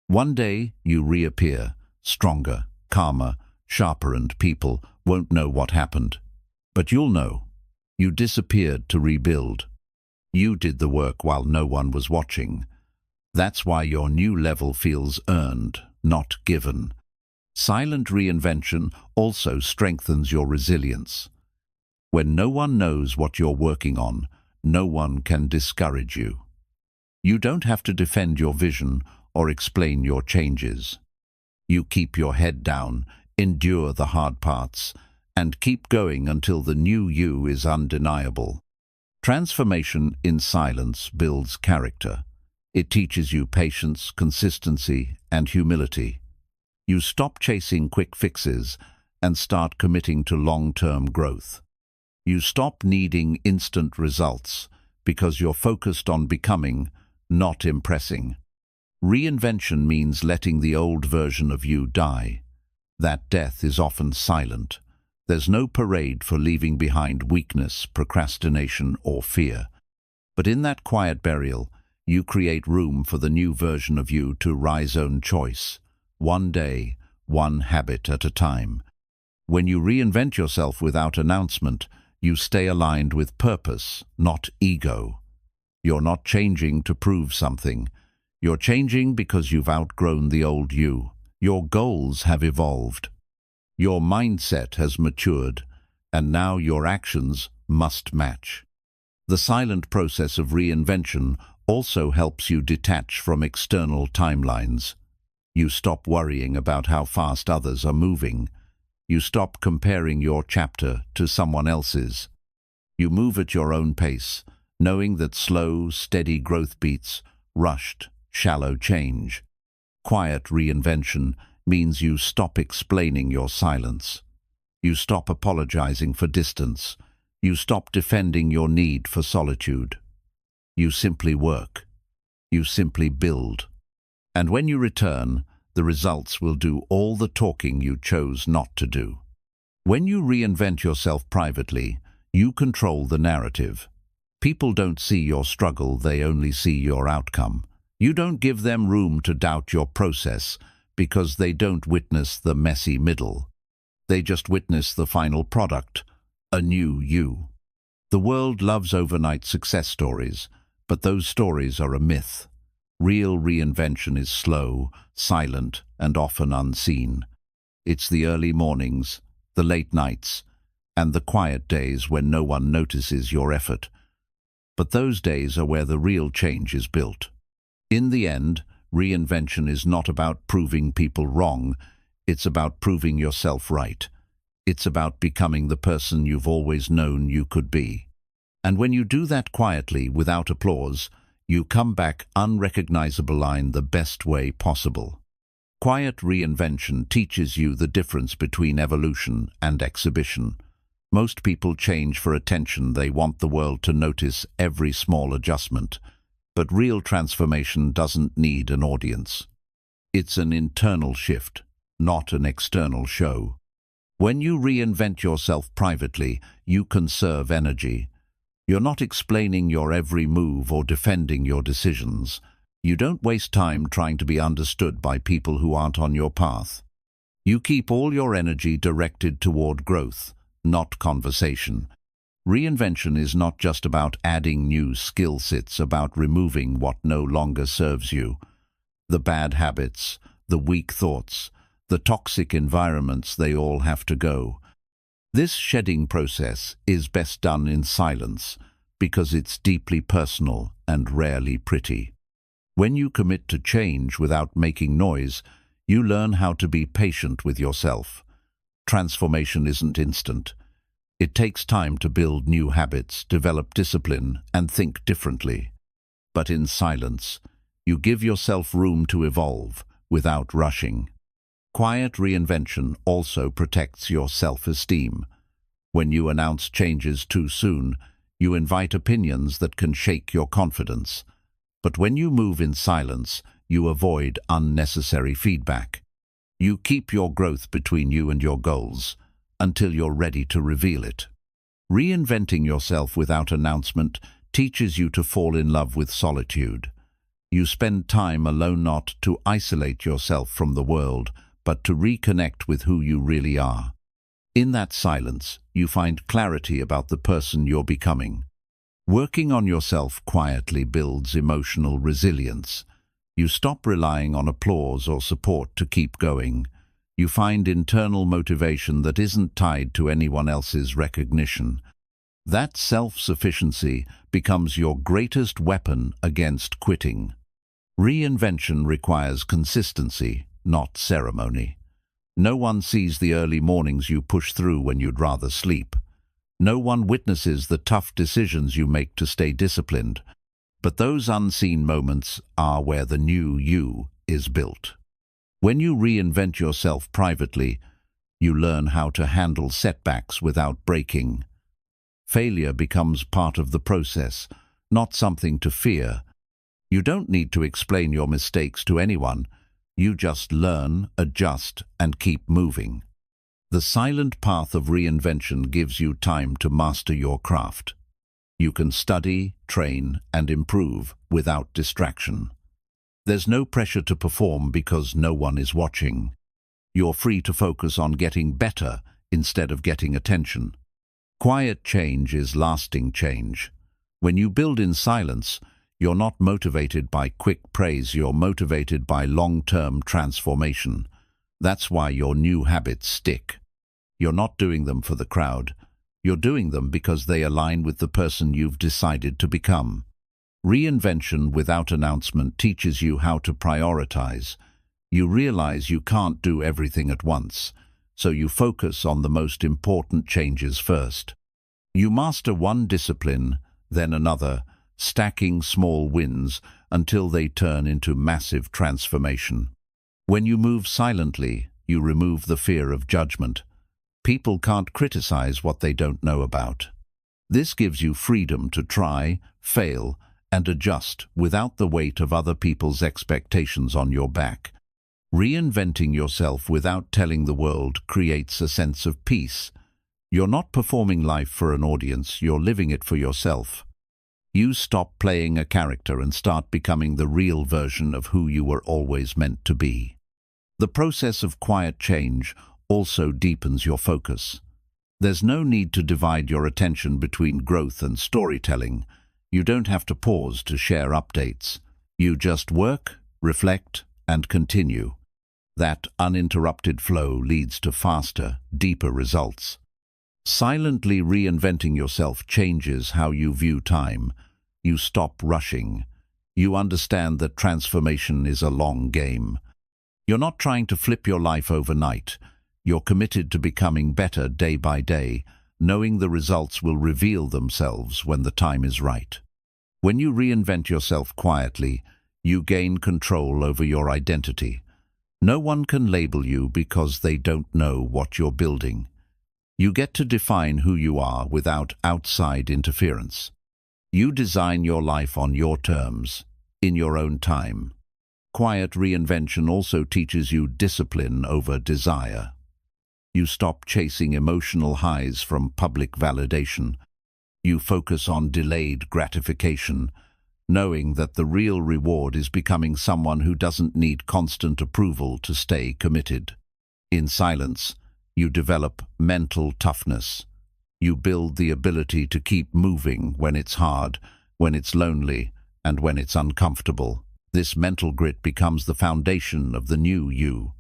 One day, you reappear, stronger, calmer, sharper, and people won't know what happened. But you'll know. You disappeared to rebuild. You did the work while no one was watching. That's why your new level feels earned, not given. Silent reinvention also strengthens your resilience. When no one knows what you're working on, no one can discourage you. You don't have to defend your vision or explain your changes. You keep your head down, endure the hard parts, and keep going until the new you is undeniable. Transformation in silence builds character. It teaches you patience, consistency, and humility. You stop chasing quick fixes and start committing to long-term growth. You stop needing instant results because you're focused on becoming, not impressing. Reinvention means letting the old version of you die. That death is often silent. There's no parade for leaving behind weakness, procrastination, or fear. But in that quiet burial, you create room for the new version of you to rise own choice, one day, one habit at a time. When you reinvent yourself without announcement, you stay aligned with purpose, not ego. You're not changing to prove something. You're changing because you've outgrown the old you. Your goals have evolved. Your mindset has matured, and now your actions must match. The silent process of reinvention also helps you detach from external timelines. You stop worrying about how fast others are moving. You stop comparing your chapter to someone else's. You move at your own pace, knowing that slow, steady growth beats rushed, shallow change. Quiet reinvention means you stop explaining your silence. You stop apologizing for distance. You stop defending your need for solitude. You simply work. You simply build. And when you return, the results will do all the talking you chose not to do. When you reinvent yourself privately, you control the narrative. People don't see your struggle, they only see your outcome. You don't give them room to doubt your process because they don't witness the messy middle. They just witness the final product, a new you. The world loves overnight success stories, but those stories are a myth. Real reinvention is slow, silent, and often unseen. It's the early mornings, the late nights, and the quiet days when no one notices your effort. But those days are where the real change is built. In the end, reinvention is not about proving people wrong, it's about proving yourself right. It's about becoming the person you've always known you could be. And when you do that quietly, without applause, you come back unrecognizable in the best way possible. Quiet reinvention teaches you the difference between evolution and exhibition. Most people change for attention. They want the world to notice every small adjustment. But real transformation doesn't need an audience. It's an internal shift, not an external show. When you reinvent yourself privately, you conserve energy. You're not explaining your every move or defending your decisions. You don't waste time trying to be understood by people who aren't on your path. You keep all your energy directed toward growth, not conversation. Reinvention is not just about adding new skill sets, about removing what no longer serves you. The bad habits, the weak thoughts, the toxic environments, they all have to go. This shedding process is best done in silence because it's deeply personal and rarely pretty. When you commit to change without making noise, you learn how to be patient with yourself. Transformation isn't instant. It takes time to build new habits, develop discipline, and think differently. But in silence, you give yourself room to evolve without rushing. Quiet reinvention also protects your self-esteem. When you announce changes too soon, you invite opinions that can shake your confidence. But when you move in silence, you avoid unnecessary feedback. You keep your growth between you and your goals until you're ready to reveal it. Reinventing yourself without announcement teaches you to fall in love with solitude. You spend time alone, not to isolate yourself from the world, but to reconnect with who you really are. In that silence, you find clarity about the person you're becoming. Working on yourself quietly builds emotional resilience. You stop relying on applause or support to keep going. You find internal motivation that isn't tied to anyone else's recognition. That self-sufficiency becomes your greatest weapon against quitting. Reinvention requires consistency, not ceremony. No one sees the early mornings you push through when you'd rather sleep. No one witnesses the tough decisions you make to stay disciplined. But those unseen moments are where the new you is built. When you reinvent yourself privately, you learn how to handle setbacks without breaking. Failure becomes part of the process, not something to fear. You don't need to explain your mistakes to anyone. You just learn, adjust, and keep moving. The silent path of reinvention gives you time to master your craft. You can study, train, and improve without distraction. There's no pressure to perform because no one is watching. You're free to focus on getting better instead of getting attention. Quiet change is lasting change. When you build in silence, you're not motivated by quick praise, you're motivated by long-term transformation. That's why your new habits stick. You're not doing them for the crowd. You're doing them because they align with the person you've decided to become. Reinvention without announcement teaches you how to prioritize. You realize you can't do everything at once, so you focus on the most important changes first. You master one discipline, then another, stacking small wins until they turn into massive transformation. When you move silently, you remove the fear of judgment. People can't criticize what they don't know about. This gives you freedom to try, fail, and adjust without the weight of other people's expectations on your back. Reinventing yourself without telling the world creates a sense of peace. You're not performing life for an audience, you're living it for yourself. You stop playing a character and start becoming the real version of who you were always meant to be. The process of quiet change also deepens your focus. There's no need to divide your attention between growth and storytelling. You don't have to pause to share updates. You just work, reflect, and continue. That uninterrupted flow leads to faster, deeper results. Silently reinventing yourself changes how you view time. You stop rushing. You understand that transformation is a long game. You're not trying to flip your life overnight. You're committed to becoming better day by day, knowing the results will reveal themselves when the time is right. When you reinvent yourself quietly, you gain control over your identity. No one can label you because they don't know what you're building. You get to define who you are without outside interference. You design your life on your terms, in your own time. Quiet reinvention also teaches you discipline over desire. You stop chasing emotional highs from public validation. You focus on delayed gratification, knowing that the real reward is becoming someone who doesn't need constant approval to stay committed. In silence, you develop mental toughness. You build the ability to keep moving when it's hard, when it's lonely, and when it's uncomfortable. This mental grit becomes the foundation of the new you.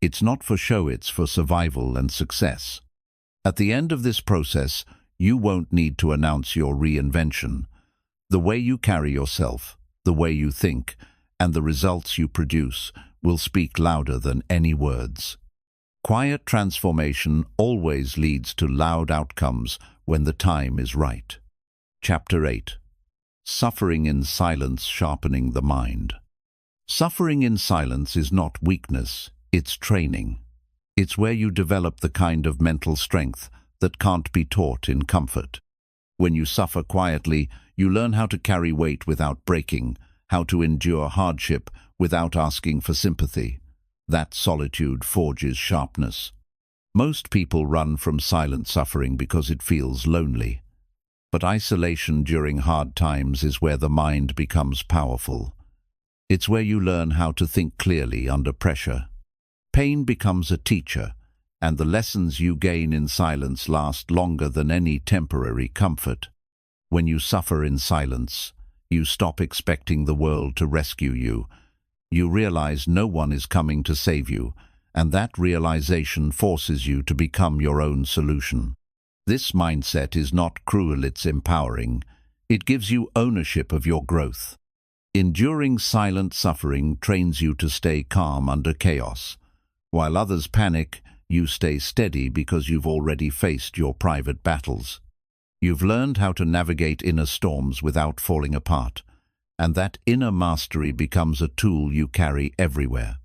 It's not for show, it's for survival and success. At the end of this process, you won't need to announce your reinvention. The way you carry yourself, the way you think, and the results you produce will speak louder than any words. Quiet transformation always leads to loud outcomes when the time is right. Chapter 8. Suffering in silence sharpening the mind. Suffering in silence is not weakness, it's training. It's where you develop the kind of mental strength that can't be taught in comfort. When you suffer quietly, you learn how to carry weight without breaking, how to endure hardship without asking for sympathy. That solitude forges sharpness. Most people run from silent suffering because it feels lonely. But isolation during hard times is where the mind becomes powerful. It's where you learn how to think clearly under pressure. Pain becomes a teacher, and the lessons you gain in silence last longer than any temporary comfort. When you suffer in silence, you stop expecting the world to rescue you. You realize no one is coming to save you, and that realization forces you to become your own solution. This mindset is not cruel, it's empowering. It gives you ownership of your growth. Enduring silent suffering trains you to stay calm under chaos. While others panic, you stay steady because you've already faced your private battles. You've learned how to navigate inner storms without falling apart. And that inner mastery becomes a tool you carry everywhere.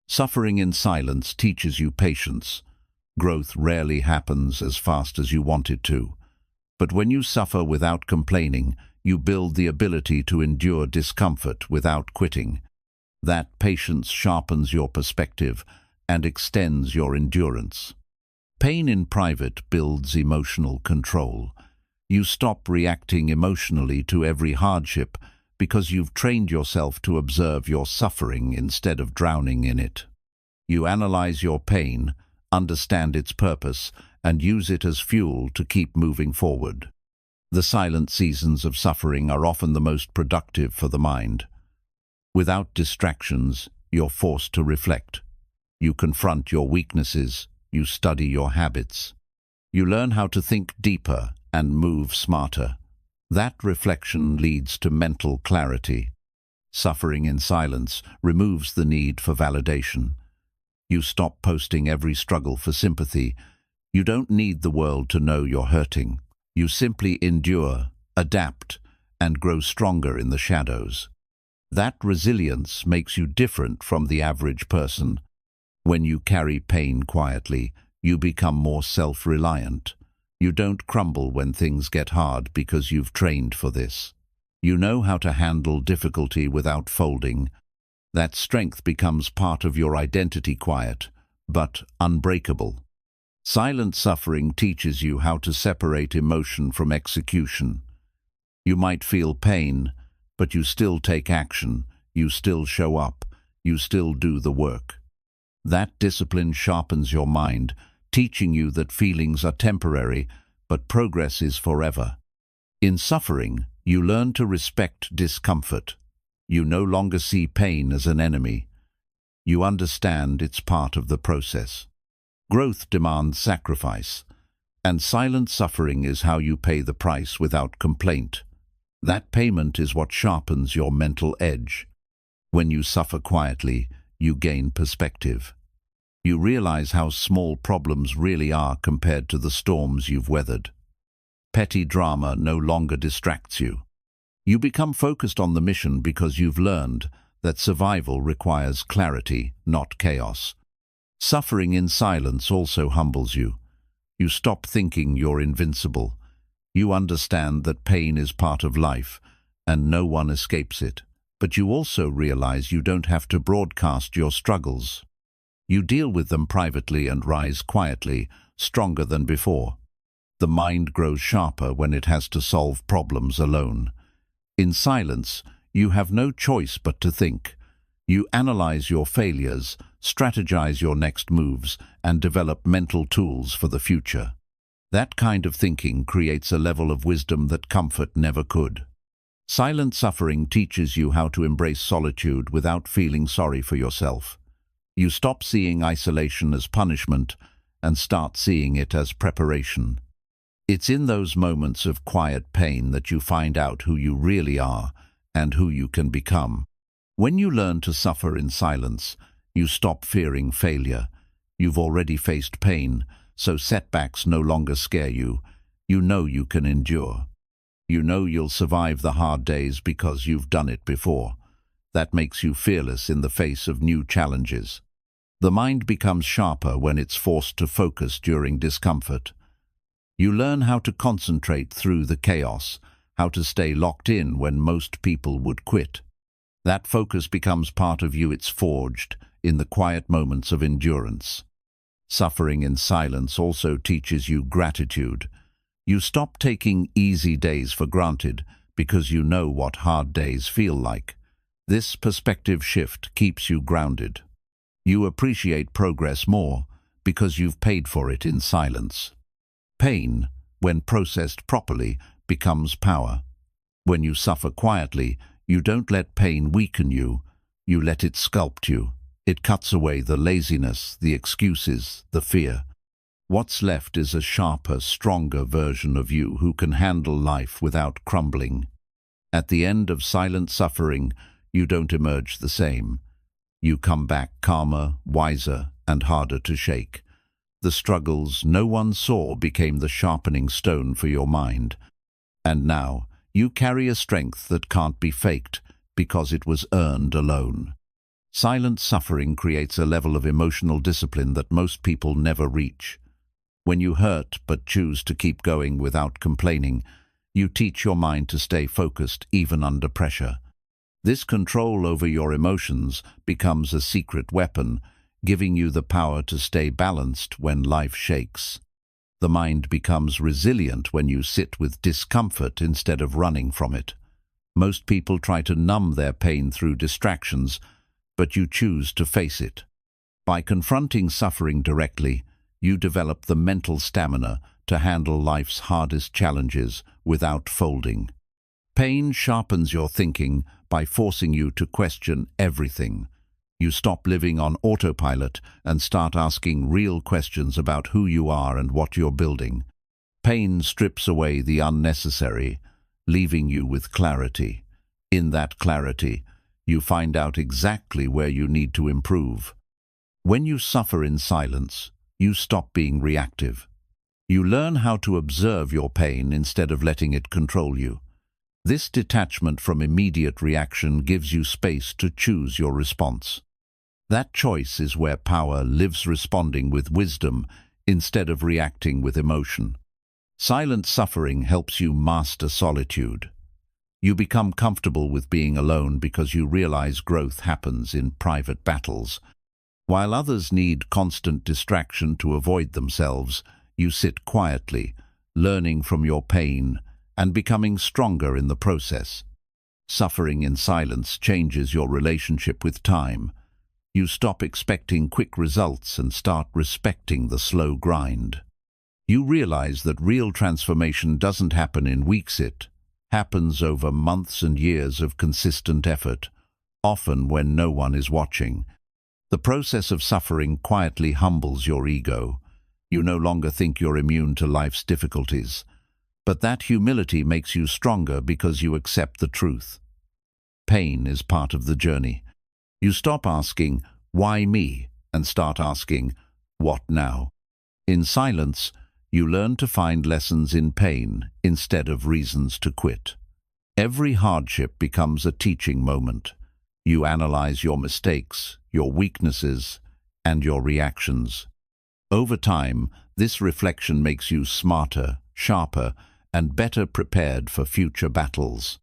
Suffering in silence teaches you patience. Growth rarely happens as fast as you want it to. But when you suffer without complaining, you build the ability to endure discomfort without quitting. That patience sharpens your perspective and extends your endurance. Pain in private builds emotional control. You stop reacting emotionally to every hardship because you've trained yourself to observe your suffering instead of drowning in it. You analyze your pain, understand its purpose, and use it as fuel to keep moving forward. The silent seasons of suffering are often the most productive for the mind. Without distractions, you're forced to reflect. You confront your weaknesses, you study your habits. You learn how to think deeper and move smarter. That reflection leads to mental clarity. Suffering in silence removes the need for validation. You stop posting every struggle for sympathy. You don't need the world to know you're hurting. You simply endure, adapt, and grow stronger in the shadows. That resilience makes you different from the average person. When you carry pain quietly, you become more self-reliant. You don't crumble when things get hard because you've trained for this. You know how to handle difficulty without folding. That strength becomes part of your identity, quiet, but unbreakable. Silent suffering teaches you how to separate emotion from execution. You might feel pain, but you still take action, you still show up, you still do the work. That discipline sharpens your mind, teaching you that feelings are temporary, but progress is forever. In suffering, you learn to respect discomfort. You no longer see pain as an enemy. You understand it's part of the process. Growth demands sacrifice, and silent suffering is how you pay the price without complaint. That payment is what sharpens your mental edge. When you suffer quietly, you gain perspective. You realize how small problems really are compared to the storms you've weathered. Petty drama no longer distracts you. You become focused on the mission because you've learned that survival requires clarity, not chaos. Suffering in silence also humbles you. You stop thinking you're invincible. You understand that pain is part of life, and no one escapes it. But you also realize you don't have to broadcast your struggles. You deal with them privately and rise quietly, stronger than before. The mind grows sharper when it has to solve problems alone. In silence, you have no choice but to think. You analyze your failures, strategize your next moves, and develop mental tools for the future. That kind of thinking creates a level of wisdom that comfort never could. Silent suffering teaches you how to embrace solitude without feeling sorry for yourself. You stop seeing isolation as punishment and start seeing it as preparation. It's in those moments of quiet pain that you find out who you really are and who you can become. When you learn to suffer in silence, you stop fearing failure. You've already faced pain, so setbacks no longer scare you. You know you can endure. You know you'll survive the hard days because you've done it before. That makes you fearless in the face of new challenges. The mind becomes sharper when it's forced to focus during discomfort. You learn how to concentrate through the chaos, how to stay locked in when most people would quit. That focus becomes part of you. It's forged in the quiet moments of endurance. Suffering in silence also teaches you gratitude. You stop taking easy days for granted because you know what hard days feel like. This perspective shift keeps you grounded. You appreciate progress more because you've paid for it in silence. Pain, when processed properly, becomes power. When you suffer quietly, you don't let pain weaken you, you let it sculpt you. It cuts away the laziness, the excuses, the fear. What's left is a sharper, stronger version of you who can handle life without crumbling. At the end of silent suffering, you don't emerge the same. You come back calmer, wiser, and harder to shake. The struggles no one saw became the sharpening stone for your mind. And now, you carry a strength that can't be faked because it was earned alone. Silent suffering creates a level of emotional discipline that most people never reach. When you hurt but choose to keep going without complaining, you teach your mind to stay focused even under pressure. This control over your emotions becomes a secret weapon, giving you the power to stay balanced when life shakes. The mind becomes resilient when you sit with discomfort instead of running from it. Most people try to numb their pain through distractions, but you choose to face it. By confronting suffering directly, you develop the mental stamina to handle life's hardest challenges without folding. Pain sharpens your thinking by forcing you to question everything. You stop living on autopilot and start asking real questions about who you are and what you're building. Pain strips away the unnecessary, leaving you with clarity. In that clarity, you find out exactly where you need to improve. When you suffer in silence, you stop being reactive. You learn how to observe your pain instead of letting it control you. This detachment from immediate reaction gives you space to choose your response. That choice is where power lives, responding with wisdom instead of reacting with emotion. Silent suffering helps you master solitude. You become comfortable with being alone because you realize growth happens in private battles. While others need constant distraction to avoid themselves, you sit quietly, learning from your pain and becoming stronger in the process. Suffering in silence changes your relationship with time. You stop expecting quick results and start respecting the slow grind. You realize that real transformation doesn't happen in weeks, it happens over months and years of consistent effort, often when no one is watching. The process of suffering quietly humbles your ego. You no longer think you're immune to life's difficulties, but that humility makes you stronger because you accept the truth. Pain is part of the journey. You stop asking, "Why me?" and start asking, "What now?" In silence, you learn to find lessons in pain instead of reasons to quit. Every hardship becomes a teaching moment. You analyze your mistakes, your weaknesses, and your reactions. Over time, this reflection makes you smarter, sharper, and better prepared for future battles.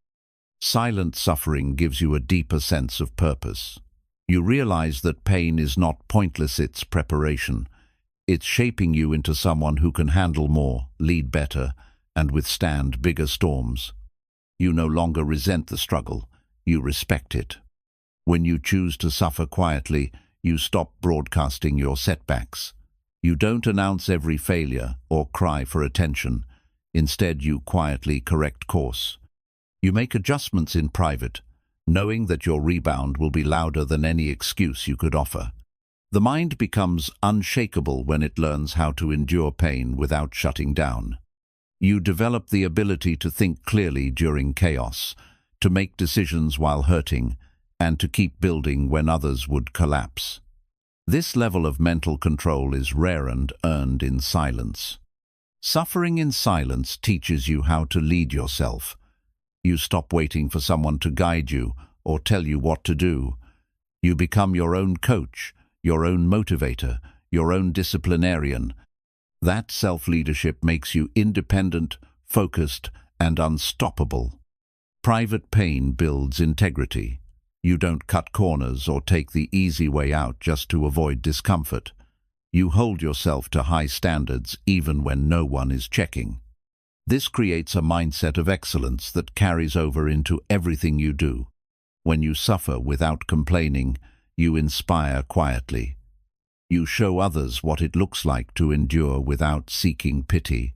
Silent suffering gives you a deeper sense of purpose. You realize that pain is not pointless, it's preparation. It's shaping you into someone who can handle more, lead better, and withstand bigger storms. You no longer resent the struggle, you respect it. When you choose to suffer quietly, you stop broadcasting your setbacks. You don't announce every failure or cry for attention. Instead, you quietly correct course. You make adjustments in private, knowing that your rebound will be louder than any excuse you could offer. The mind becomes unshakable when it learns how to endure pain without shutting down. You develop the ability to think clearly during chaos, to make decisions while hurting, and to keep building when others would collapse. This level of mental control is rare and earned in silence. Suffering in silence teaches you how to lead yourself. You stop waiting for someone to guide you or tell you what to do. You become your own coach, your own motivator, your own disciplinarian. That self-leadership makes you independent, focused, and unstoppable. Private pain builds integrity. You don't cut corners or take the easy way out just to avoid discomfort. You hold yourself to high standards even when no one is checking. This creates a mindset of excellence that carries over into everything you do. When you suffer without complaining, you inspire quietly. You show others what it looks like to endure without seeking pity.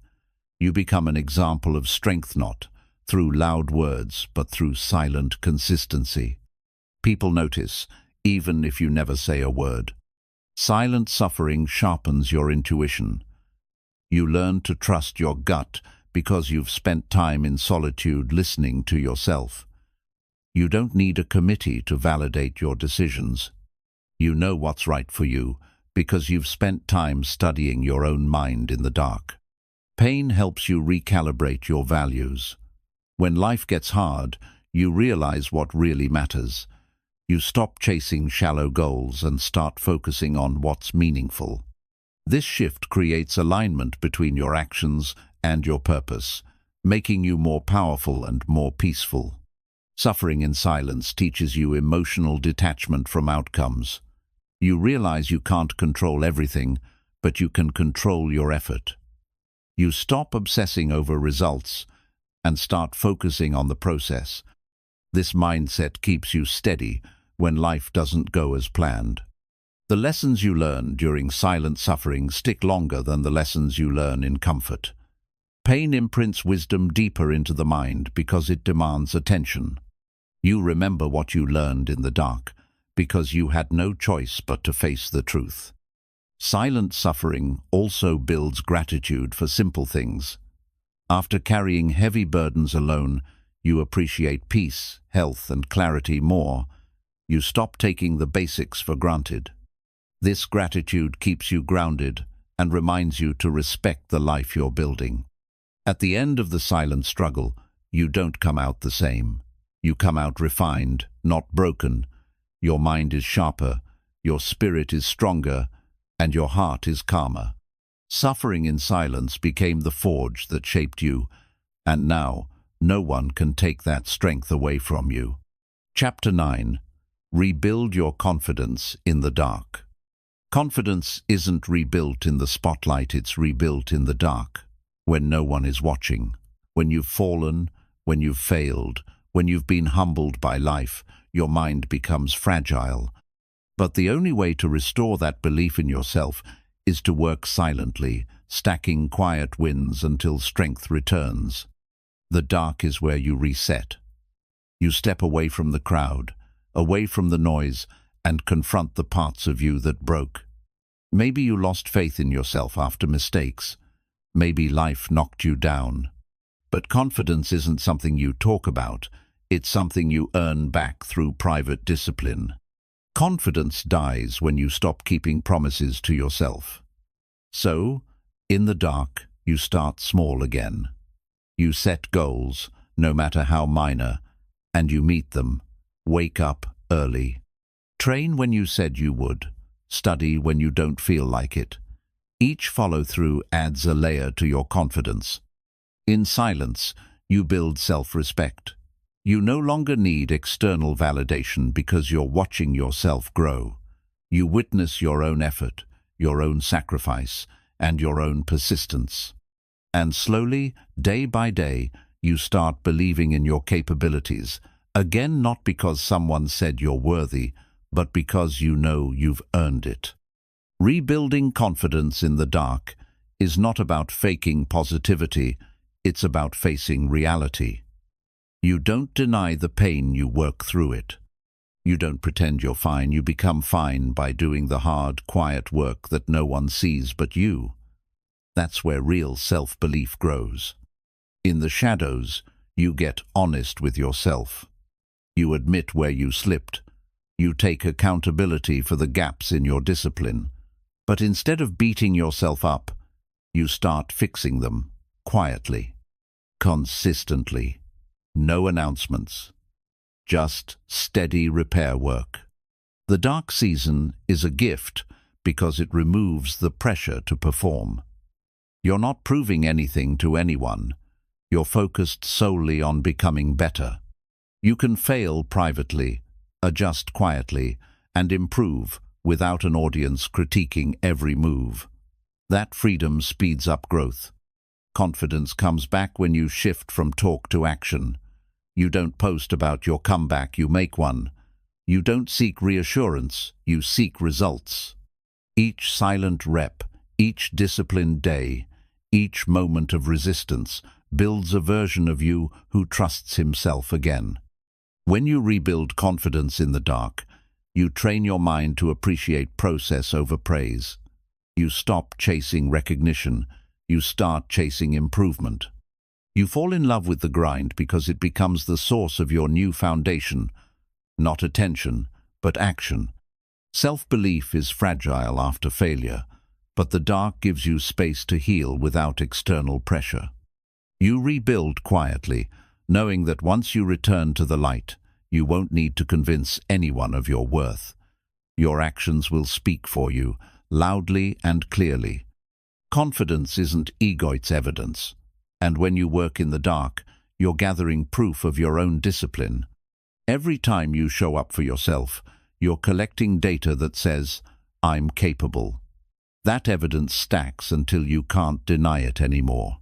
You become an example of strength, not through loud words, but through silent consistency. People notice, even if you never say a word. Silent suffering sharpens your intuition. You learn to trust your gut because you've spent time in solitude listening to yourself. You don't need a committee to validate your decisions. You know what's right for you because you've spent time studying your own mind in the dark. Pain helps you recalibrate your values. When life gets hard, You realize what really matters. You stop chasing shallow goals and start focusing on what's meaningful. This shift creates alignment between your actions and your purpose, making you more powerful and more peaceful. Suffering in silence teaches you emotional detachment from outcomes. You realize you can't control everything, but you can control your effort. You stop obsessing over results and start focusing on the process. This mindset keeps you steady when life doesn't go as planned. The lessons you learn during silent suffering stick longer than the lessons you learn in comfort. Pain imprints wisdom deeper into the mind because it demands attention. You remember what you learned in the dark because you had no choice but to face the truth. Silent suffering also builds gratitude for simple things. After carrying heavy burdens alone, you appreciate peace, health, and clarity more. You stop taking the basics for granted. This gratitude keeps you grounded and reminds you to respect the life you're building. At the end of the silent struggle, you don't come out the same. You come out refined, not broken. Your mind is sharper, your spirit is stronger, and your heart is calmer. Suffering in silence became the forge that shaped you, and now no one can take that strength away from you. Chapter 9. Rebuild your confidence in the dark. Confidence isn't rebuilt in the spotlight, it's rebuilt in the dark, when no one is watching. When you've fallen, when you've failed, when you've been humbled by life, your mind becomes fragile. But the only way to restore that belief in yourself is to work silently, stacking quiet wins until strength returns. The dark is where you reset. You step away from the crowd, away from the noise, and confront the parts of you that broke. Maybe you lost faith in yourself after mistakes. Maybe life knocked you down. But confidence isn't something you talk about. It's something you earn back through private discipline. Confidence dies when you stop keeping promises to yourself. So, in the dark, you start small again. You set goals, no matter how minor, and you meet them. Wake up early. Train when you said you would. Study when you don't feel like it. Each follow-through adds a layer to your confidence. In silence, you build self-respect. You no longer need external validation because you're watching yourself grow. You witness your own effort, your own sacrifice, and your own persistence. And slowly, day by day, you start believing in your capabilities, again not because someone said you're worthy, but because you know you've earned it. Rebuilding confidence in the dark is not about faking positivity, it's about facing reality. You don't deny the pain, you work through it. You don't pretend you're fine, you become fine by doing the hard, quiet work that no one sees but you. That's where real self-belief grows. In the shadows, you get honest with yourself. You admit where you slipped. You take accountability for the gaps in your discipline. But instead of beating yourself up, you start fixing them, quietly, consistently. No announcements, just steady repair work. The dark season is a gift because it removes the pressure to perform. You're not proving anything to anyone. You're focused solely on becoming better. You can fail privately, adjust quietly, and improve without an audience critiquing every move. That freedom speeds up growth. Confidence comes back when you shift from talk to action. You don't post about your comeback, you make one. You don't seek reassurance, you seek results. Each silent rep, each disciplined day, each moment of resistance builds a version of you who trusts himself again. When you rebuild confidence in the dark, you train your mind to appreciate process over praise. You stop chasing recognition, you start chasing improvement. You fall in love with the grind because it becomes the source of your new foundation, not attention, but action. Self-belief is fragile after failure, but the dark gives you space to heal without external pressure. You rebuild quietly, knowing that once you return to the light, you won't need to convince anyone of your worth. Your actions will speak for you, loudly and clearly. Confidence isn't ego, it's evidence. And when you work in the dark, you're gathering proof of your own discipline. Every time you show up for yourself, you're collecting data that says, "I'm capable." That evidence stacks until you can't deny it anymore.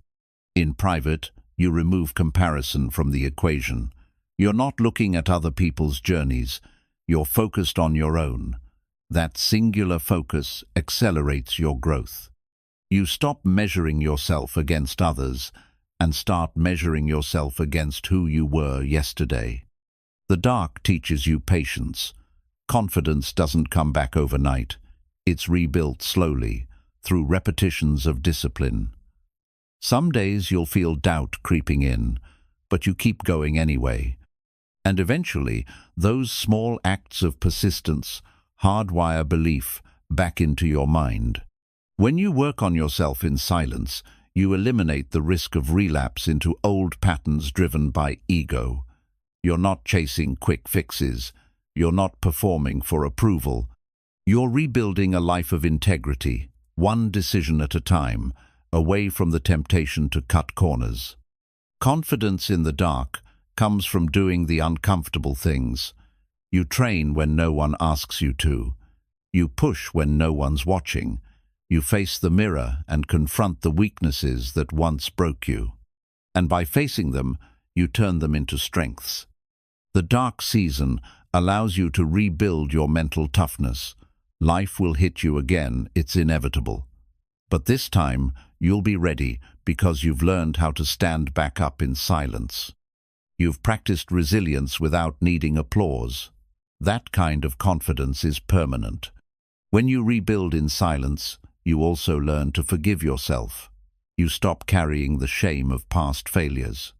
In private, you remove comparison from the equation. You're not looking at other people's journeys. You're focused on your own. That singular focus accelerates your growth. You stop measuring yourself against others and start measuring yourself against who you were yesterday. The dark teaches you patience. Confidence doesn't come back overnight. It's rebuilt slowly, through repetitions of discipline. Some days you'll feel doubt creeping in, but you keep going anyway. And eventually, those small acts of persistence hardwire belief back into your mind. When you work on yourself in silence, you eliminate the risk of relapse into old patterns driven by ego. You're not chasing quick fixes. You're not performing for approval. You're rebuilding a life of integrity, one decision at a time, away from the temptation to cut corners. Confidence in the dark comes from doing the uncomfortable things. You train when no one asks you to. You push when no one's watching. You face the mirror and confront the weaknesses that once broke you. And by facing them, you turn them into strengths. The dark season allows you to rebuild your mental toughness. Life will hit you again, it's inevitable. But this time, you'll be ready because you've learned how to stand back up in silence. You've practiced resilience without needing applause. That kind of confidence is permanent. When you rebuild in silence, you also learn to forgive yourself. You stop carrying the shame of past failures.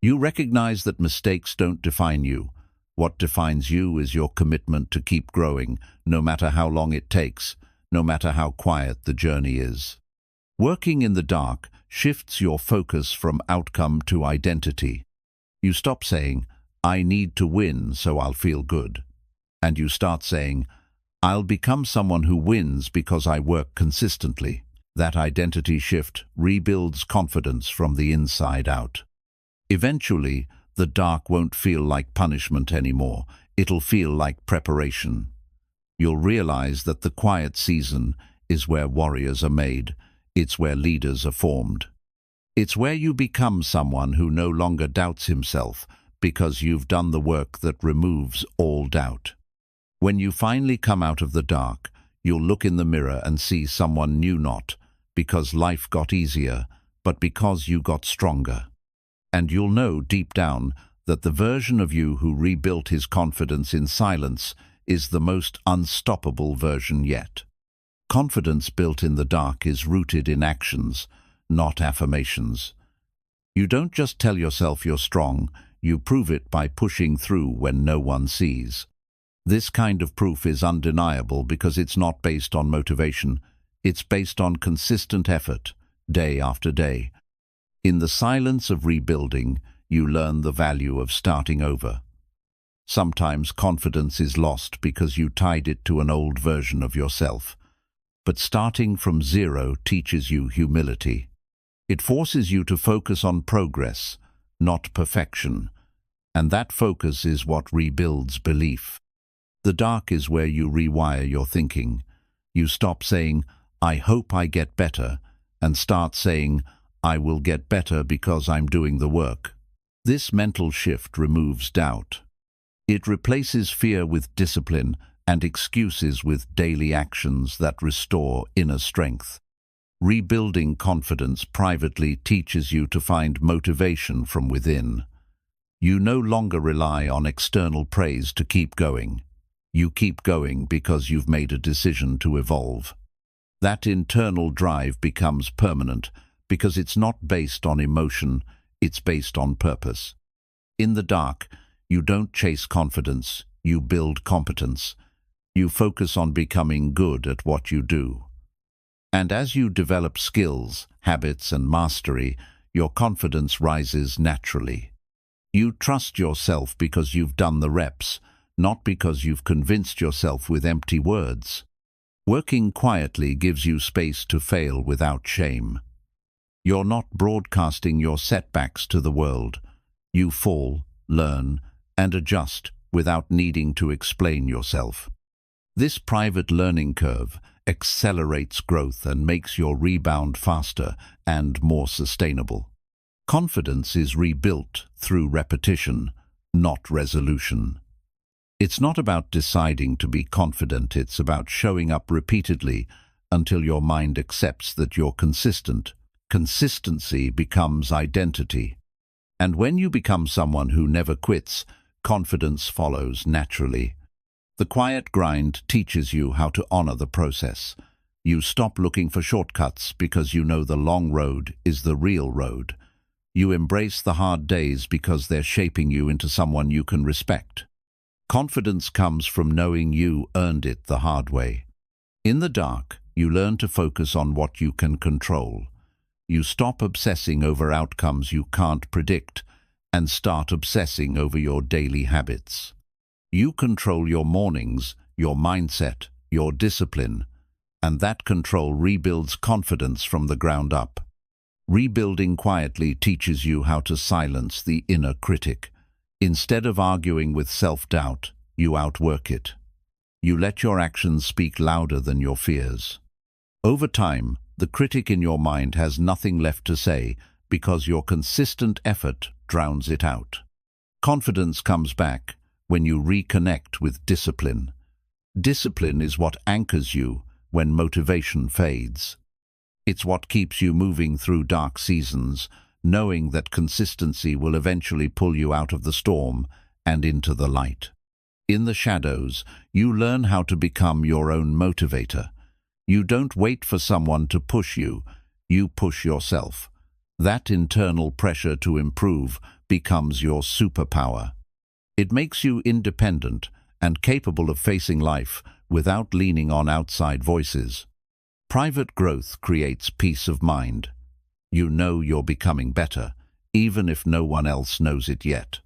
You recognize that mistakes don't define you. What defines you is your commitment to keep growing, no matter how long it takes, no matter how quiet the journey is. Working in the dark shifts your focus from outcome to identity. You stop saying, "I need to win so I'll feel good." And you start saying, "I'll become someone who wins because I work consistently." That identity shift rebuilds confidence from the inside out. Eventually, the dark won't feel like punishment anymore. It'll feel like preparation. You'll realize that the quiet season is where warriors are made. It's where leaders are formed. It's where you become someone who no longer doubts himself because you've done the work that removes all doubt. When you finally come out of the dark, you'll look in the mirror and see someone new, not because life got easier, but because you got stronger. And you'll know deep down that the version of you who rebuilt his confidence in silence is the most unstoppable version yet. Confidence built in the dark is rooted in actions, not affirmations. You don't just tell yourself you're strong, you prove it by pushing through when no one sees. This kind of proof is undeniable because it's not based on motivation, it's based on consistent effort, day after day. In the silence of rebuilding, you learn the value of starting over. Sometimes confidence is lost because you tied it to an old version of yourself. But starting from zero teaches you humility. It forces you to focus on progress, not perfection. And that focus is what rebuilds belief. The dark is where you rewire your thinking. You stop saying, "I hope I get better," and start saying, "I will get better because I'm doing the work." This mental shift removes doubt. It replaces fear with discipline and excuses with daily actions that restore inner strength. Rebuilding confidence privately teaches you to find motivation from within. You no longer rely on external praise to keep going. You keep going because you've made a decision to evolve. That internal drive becomes permanent because it's not based on emotion, it's based on purpose. In the dark, you don't chase confidence, you build competence. You focus on becoming good at what you do. And as you develop skills, habits, and mastery, your confidence rises naturally. You trust yourself because you've done the reps, not because you've convinced yourself with empty words. Working quietly gives you space to fail without shame. You're not broadcasting your setbacks to the world. You fall, learn, and adjust without needing to explain yourself. This private learning curve accelerates growth and makes your rebound faster and more sustainable. Confidence is rebuilt through repetition, not resolution. It's not about deciding to be confident, it's about showing up repeatedly until your mind accepts that you're consistent. Consistency becomes identity. And when you become someone who never quits, confidence follows naturally. The quiet grind teaches you how to honor the process. You stop looking for shortcuts because you know the long road is the real road. You embrace the hard days because they're shaping you into someone you can respect. Confidence comes from knowing you earned it the hard way. In the dark, you learn to focus on what you can control. You stop obsessing over outcomes you can't predict and start obsessing over your daily habits. You control your mornings, your mindset, your discipline, and that control rebuilds confidence from the ground up. Rebuilding quietly teaches you how to silence the inner critic. Instead of arguing with self-doubt, you outwork it. You let your actions speak louder than your fears. Over time, the critic in your mind has nothing left to say because your consistent effort drowns it out. Confidence comes back when you reconnect with discipline. Discipline is what anchors you when motivation fades. It's what keeps you moving through dark seasons, knowing that consistency will eventually pull you out of the storm and into the light. In the shadows, you learn how to become your own motivator. You don't wait for someone to push you, you push yourself. That internal pressure to improve becomes your superpower. It makes you independent and capable of facing life without leaning on outside voices. Private growth creates peace of mind. You know you're becoming better, even if no one else knows it yet.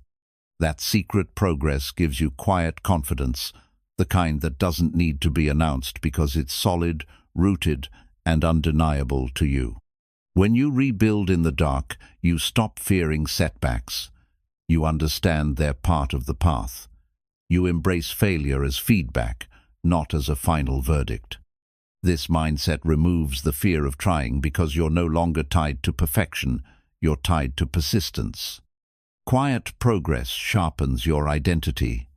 That secret progress gives you quiet confidence, the kind that doesn't need to be announced because it's solid, rooted, and undeniable to you. When you rebuild in the dark, you stop fearing setbacks. You understand they're part of the path. You embrace failure as feedback, not as a final verdict. This mindset removes the fear of trying because you're no longer tied to perfection, you're tied to persistence. Quiet progress sharpens your identity.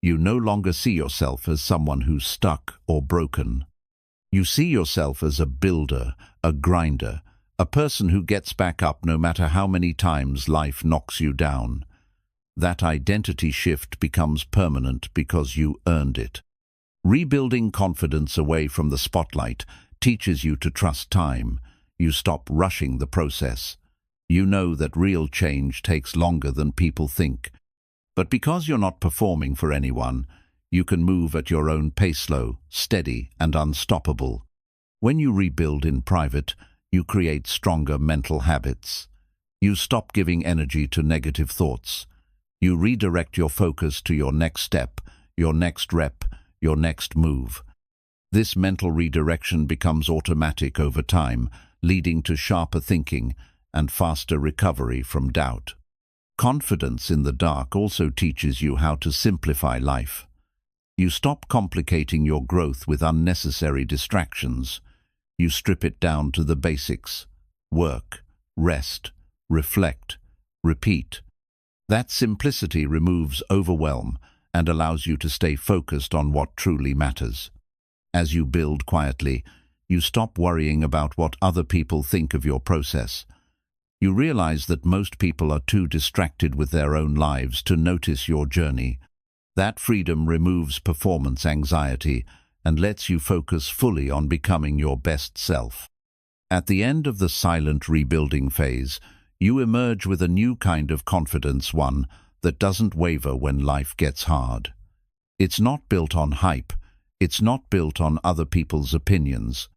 You no longer see yourself as someone who's stuck or broken. You see yourself as a builder, a grinder, a person who gets back up no matter how many times life knocks you down. That identity shift becomes permanent because you earned it. Rebuilding confidence away from the spotlight teaches you to trust time. You stop rushing the process. You know that real change takes longer than people think. But because you're not performing for anyone, you can move at your own pace, slow, steady, and unstoppable. When you rebuild in private, you create stronger mental habits. You stop giving energy to negative thoughts. You redirect your focus to your next step, your next rep, your next move. This mental redirection becomes automatic over time, leading to sharper thinking and faster recovery from doubt. Confidence in the dark also teaches you how to simplify life. You stop complicating your growth with unnecessary distractions. You strip it down to the basics: work, rest, reflect, repeat. That simplicity removes overwhelm and allows you to stay focused on what truly matters. As you build quietly, you stop worrying about what other people think of your process. You realize that most people are too distracted with their own lives to notice your journey. That freedom removes performance anxiety and lets you focus fully on becoming your best self. At the end of the silent rebuilding phase, you emerge with a new kind of confidence, one that doesn't waver when life gets hard. It's not built on hype. It's not built on other people's opinions.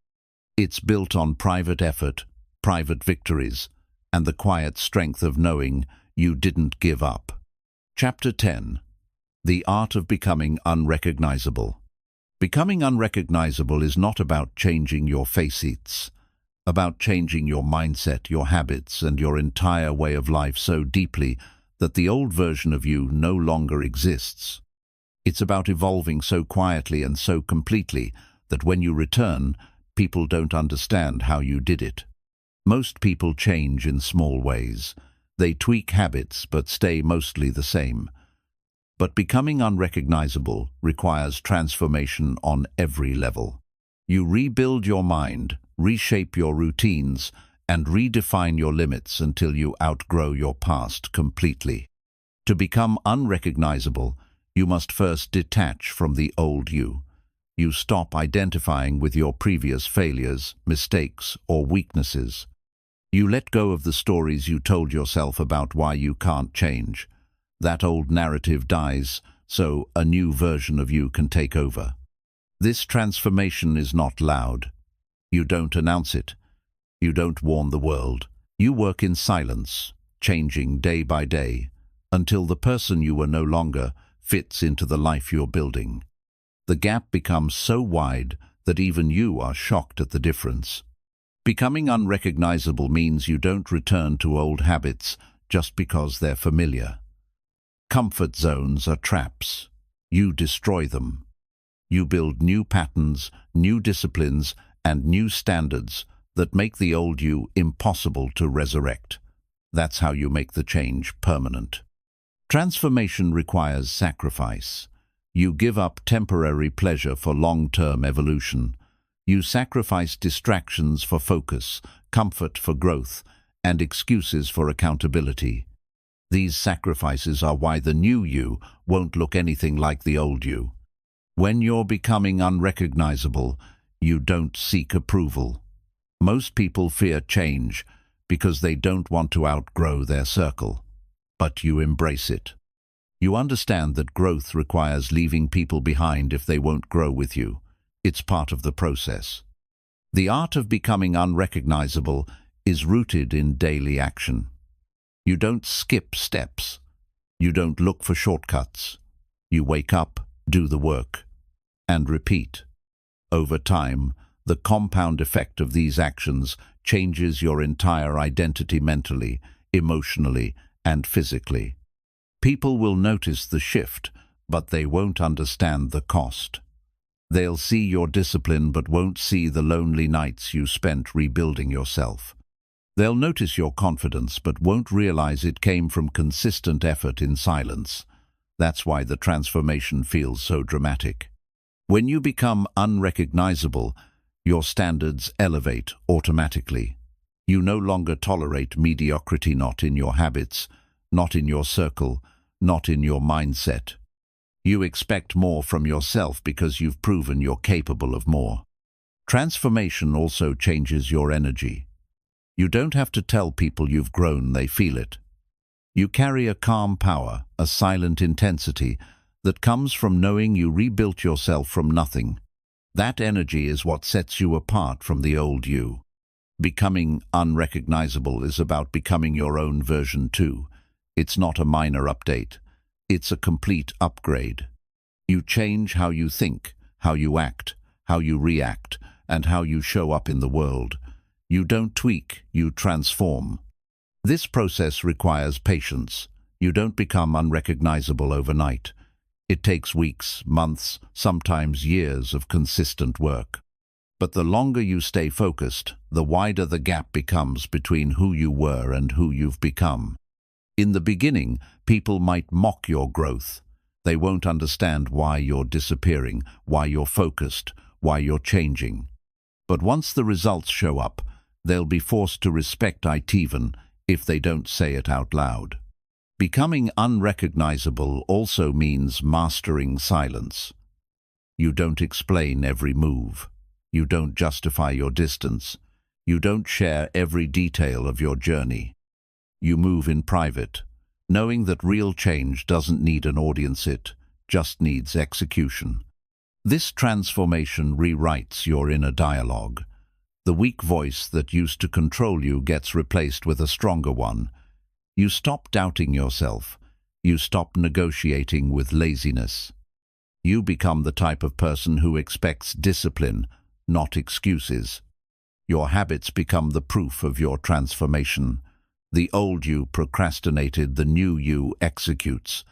It's built on private effort, private victories, and the quiet strength of knowing you didn't give up. Chapter 10. The Art of Becoming Unrecognizable. Becoming unrecognizable is not about changing your facets, about changing your mindset, your habits, and your entire way of life so deeply that the old version of you no longer exists. It's about evolving so quietly and so completely that when you return, people don't understand how you did it. Most people change in small ways. They tweak habits but stay mostly the same. But becoming unrecognizable requires transformation on every level. You rebuild your mind, reshape your routines, and redefine your limits until you outgrow your past completely. To become unrecognizable, you must first detach from the old you. You stop identifying with your previous failures, mistakes, or weaknesses. You let go of the stories you told yourself about why you can't change. That old narrative dies, so a new version of you can take over. This transformation is not loud. You don't announce it. You don't warn the world. You work in silence, changing day by day, until the person you were no longer fits into the life you're building. The gap becomes so wide that even you are shocked at the difference. Becoming unrecognizable means you don't return to old habits just because they're familiar. Comfort zones are traps. You destroy them. You build new patterns, new disciplines, and new standards that make the old you impossible to resurrect. That's how you make the change permanent. Transformation requires sacrifice. You give up temporary pleasure for long-term evolution. You sacrifice distractions for focus, comfort for growth, and excuses for accountability. These sacrifices are why the new you won't look anything like the old you. When you're becoming unrecognizable, you don't seek approval. Most people fear change because they don't want to outgrow their circle. But you embrace it. You understand that growth requires leaving people behind if they won't grow with you. It's part of the process. The art of becoming unrecognizable is rooted in daily action. You don't skip steps. You don't look for shortcuts. You wake up, do the work, and repeat. Over time, the compound effect of these actions changes your entire identity mentally, emotionally, and physically. People will notice the shift, but they won't understand the cost. They'll see your discipline but won't see the lonely nights you spent rebuilding yourself. They'll notice your confidence but won't realize it came from consistent effort in silence. That's why the transformation feels so dramatic. When you become unrecognizable, your standards elevate automatically. You no longer tolerate mediocrity, not in your habits, not in your circle, not in your mindset. You expect more from yourself because you've proven you're capable of more. Transformation also changes your energy. You don't have to tell people you've grown, they feel it. You carry a calm power, a silent intensity that comes from knowing you rebuilt yourself from nothing. That energy is what sets you apart from the old you. Becoming unrecognizable is about becoming your own version too. It's not a minor update. It's a complete upgrade. You change how you think, how you act, how you react, and how you show up in the world. You don't tweak, you transform. This process requires patience. You don't become unrecognizable overnight. It takes weeks, months, sometimes years of consistent work. But the longer you stay focused, the wider the gap becomes between who you were and who you've become. In the beginning, people might mock your growth. They won't understand why you're disappearing, why you're focused, why you're changing. But once the results show up, they'll be forced to respect it even if they don't say it out loud. Becoming unrecognizable also means mastering silence. You don't explain every move. You don't justify your distance. You don't share every detail of your journey. You move in private, knowing that real change doesn't need an audience, it just needs execution. This transformation rewrites your inner dialogue. The weak voice that used to control you gets replaced with a stronger one. You stop doubting yourself. You stop negotiating with laziness. You become the type of person who expects discipline, not excuses. Your habits become the proof of your transformation. The old you procrastinated, the new you executes.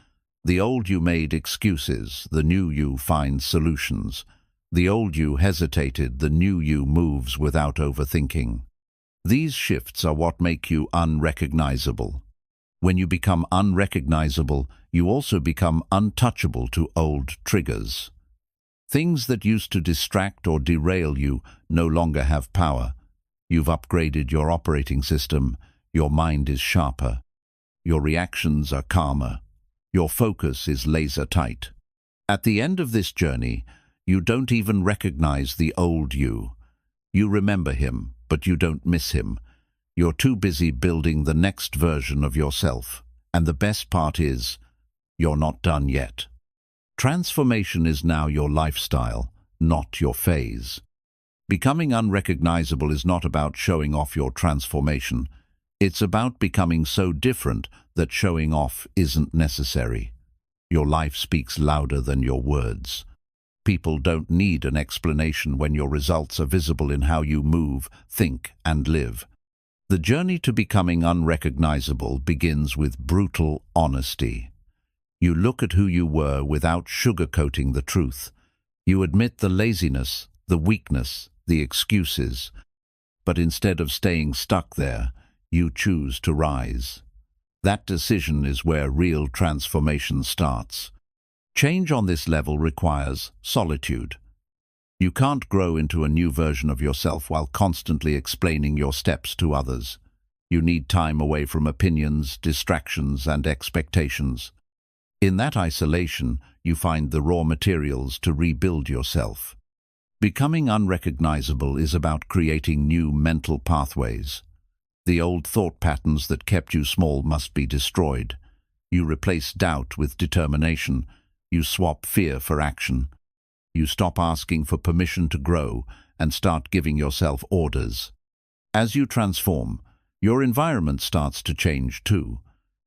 The old you made excuses, the new you finds solutions. The old you hesitated, the new you moves without overthinking. These shifts are what make you unrecognizable. When you become unrecognizable, you also become untouchable to old triggers. Things that used to distract or derail you no longer have power. You've upgraded your operating system. Your mind is sharper. Your reactions are calmer. Your focus is laser-tight. At the end of this journey, you don't even recognize the old you. You remember him, but you don't miss him. You're too busy building the next version of yourself. And the best part is, you're not done yet. Transformation is now your lifestyle, not your phase. Becoming unrecognizable is not about showing off your transformation. It's about becoming so different that showing off isn't necessary. Your life speaks louder than your words. People don't need an explanation when your results are visible in how you move, think, and live. The journey to becoming unrecognizable begins with brutal honesty. You look at who you were without sugarcoating the truth. You admit the laziness, the weakness, the excuses. But instead of staying stuck there, you choose to rise. That decision is where real transformation starts. Change on this level requires solitude. You can't grow into a new version of yourself while constantly explaining your steps to others. You need time away from opinions, distractions, and expectations. In that isolation, you find the raw materials to rebuild yourself. Becoming unrecognizable is about creating new mental pathways. The old thought patterns that kept you small must be destroyed. You replace doubt with determination. You swap fear for action. You stop asking for permission to grow and start giving yourself orders. As you transform, your environment starts to change too.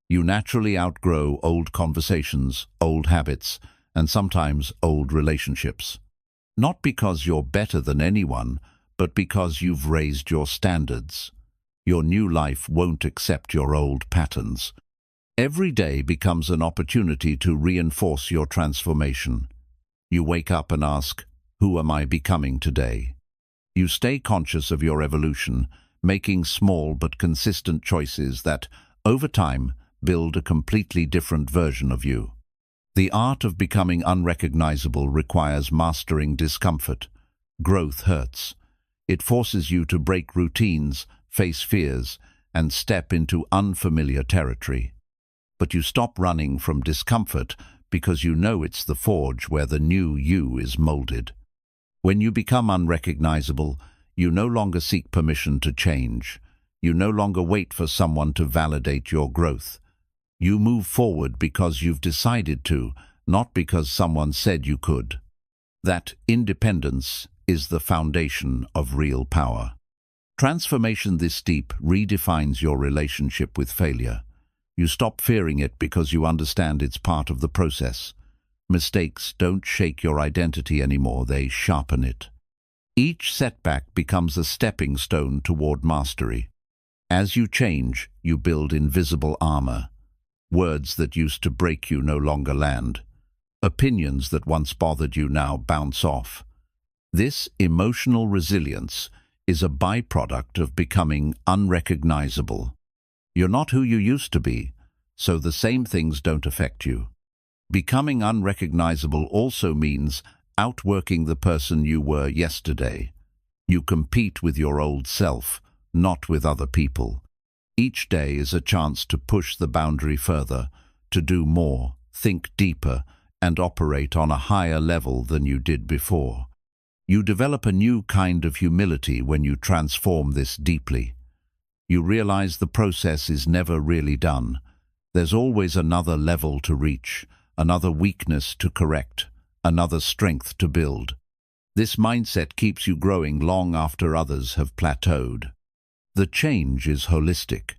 You naturally outgrow old conversations, old habits, and sometimes old relationships. Not because you're better than anyone, but because you've raised your standards. Your new life won't accept your old patterns. Every day becomes an opportunity to reinforce your transformation. You wake up and ask, who am I becoming today? You stay conscious of your evolution, making small but consistent choices that, over time, build a completely different version of you. The art of becoming unrecognizable requires mastering discomfort. Growth hurts. It forces you to break routines, face fears, and step into unfamiliar territory. But you stop running from discomfort because you know it's the forge where the new you is molded. When you become unrecognizable, you no longer seek permission to change. You no longer wait for someone to validate your growth. You move forward because you've decided to, not because someone said you could. That independence is the foundation of real power. Transformation this deep redefines your relationship with failure. You stop fearing it because you understand it's part of the process. Mistakes don't shake your identity anymore, they sharpen it. Each setback becomes a stepping stone toward mastery. As you change, you build invisible armor. Words that used to break you no longer land. Opinions that once bothered you now bounce off. This emotional resilience is a byproduct of becoming unrecognizable. You're not who you used to be, so the same things don't affect you. Becoming unrecognizable also means outworking the person you were yesterday. You compete with your old self, not with other people. Each day is a chance to push the boundary further, to do more, think deeper, and operate on a higher level than you did before. You develop a new kind of humility when you transform this deeply. You realize the process is never really done. There's always another level to reach, another weakness to correct, another strength to build. This mindset keeps you growing long after others have plateaued. The change is holistic.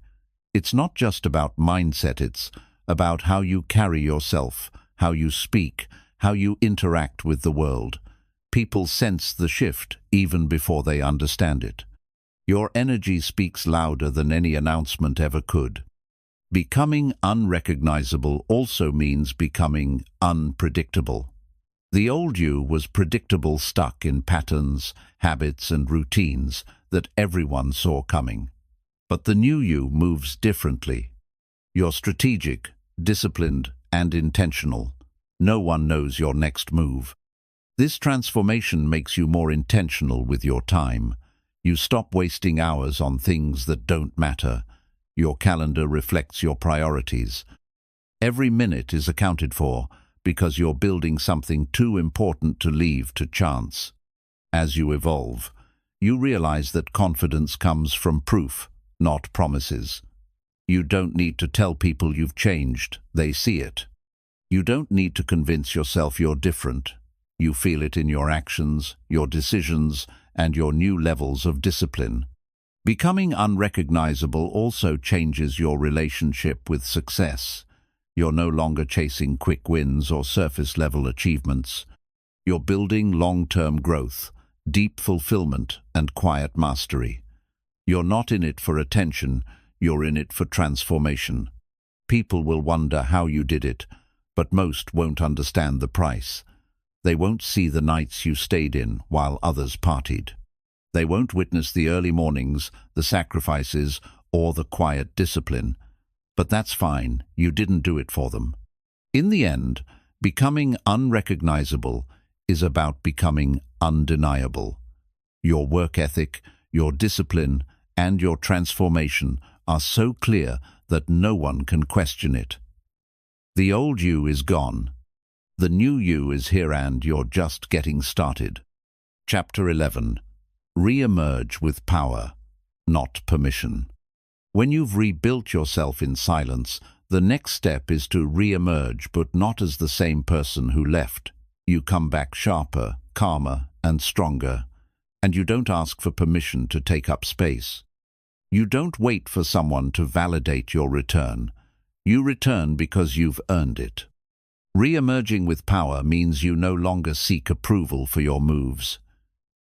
It's not just about mindset, it's about how you carry yourself, how you speak, how you interact with the world. People sense the shift even before they understand it. Your energy speaks louder than any announcement ever could. Becoming unrecognizable also means becoming unpredictable. The old you was predictable, stuck in patterns, habits, and routines that everyone saw coming. But the new you moves differently. You're strategic, disciplined, and intentional. No one knows your next move. This transformation makes you more intentional with your time. You stop wasting hours on things that don't matter. Your calendar reflects your priorities. Every minute is accounted for because you're building something too important to leave to chance. As you evolve, you realize that confidence comes from proof, not promises. You don't need to tell people you've changed, they see it. You don't need to convince yourself you're different. You feel it in your actions, your decisions, and your new levels of discipline. Becoming unrecognizable also changes your relationship with success. You're no longer chasing quick wins or surface-level achievements. You're building long-term growth, deep fulfillment, and quiet mastery. You're not in it for attention, you're in it for transformation. People will wonder how you did it, but most won't understand the price. They won't see the nights you stayed in while others partied. They won't witness the early mornings, the sacrifices, or the quiet discipline. But that's fine, you didn't do it for them. In the end, becoming unrecognizable is about becoming undeniable. Your work ethic, your discipline, and your transformation are so clear that no one can question it. The old you is gone. The new you is here, and you're just getting started. Chapter 11. Re-emerge with power, not permission. When you've rebuilt yourself in silence, the next step is to re-emerge, but not as the same person who left. You come back sharper, calmer, and stronger, and you don't ask for permission to take up space. You don't wait for someone to validate your return. You return because you've earned it. Re-emerging with power means you no longer seek approval for your moves.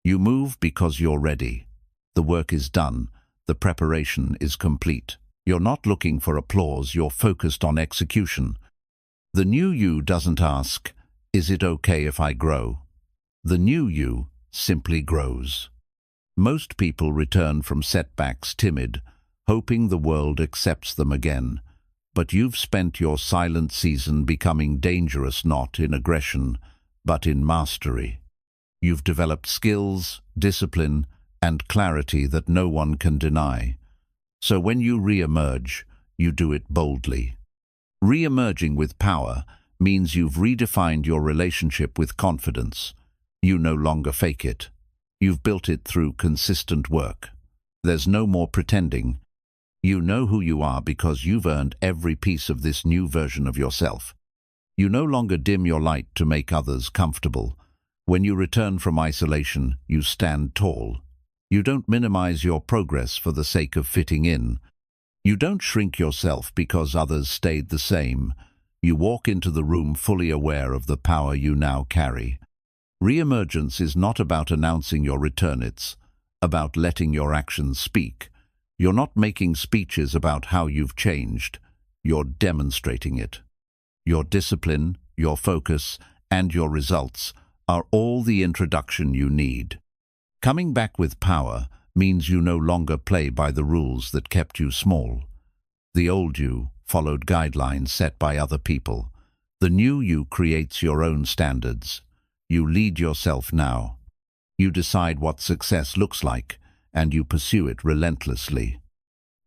You move because you're ready. The work is done. The preparation is complete. You're not looking for applause, you're focused on execution. The new you doesn't ask, "Is it okay if I grow?" The new you simply grows. Most people return from setbacks timid, hoping the world accepts them again. But you've spent your silent season becoming dangerous, not in aggression, but in mastery. You've developed skills, discipline, and clarity that no one can deny. So when you re-emerge, you do it boldly. Re-emerging with power means you've redefined your relationship with confidence. You no longer fake it. You've built it through consistent work. There's no more pretending. You know who you are because you've earned every piece of this new version of yourself. You no longer dim your light to make others comfortable. When you return from isolation, you stand tall. You don't minimize your progress for the sake of fitting in. You don't shrink yourself because others stayed the same. You walk into the room fully aware of the power you now carry. Re-emergence is not about announcing your return, it's about letting your actions speak. You're not making speeches about how you've changed. You're demonstrating it. Your discipline, your focus, and your results are all the introduction you need. Coming back with power means you no longer play by the rules that kept you small. The old you followed guidelines set by other people. The new you creates your own standards. You lead yourself now. You decide what success looks like, and you pursue it relentlessly.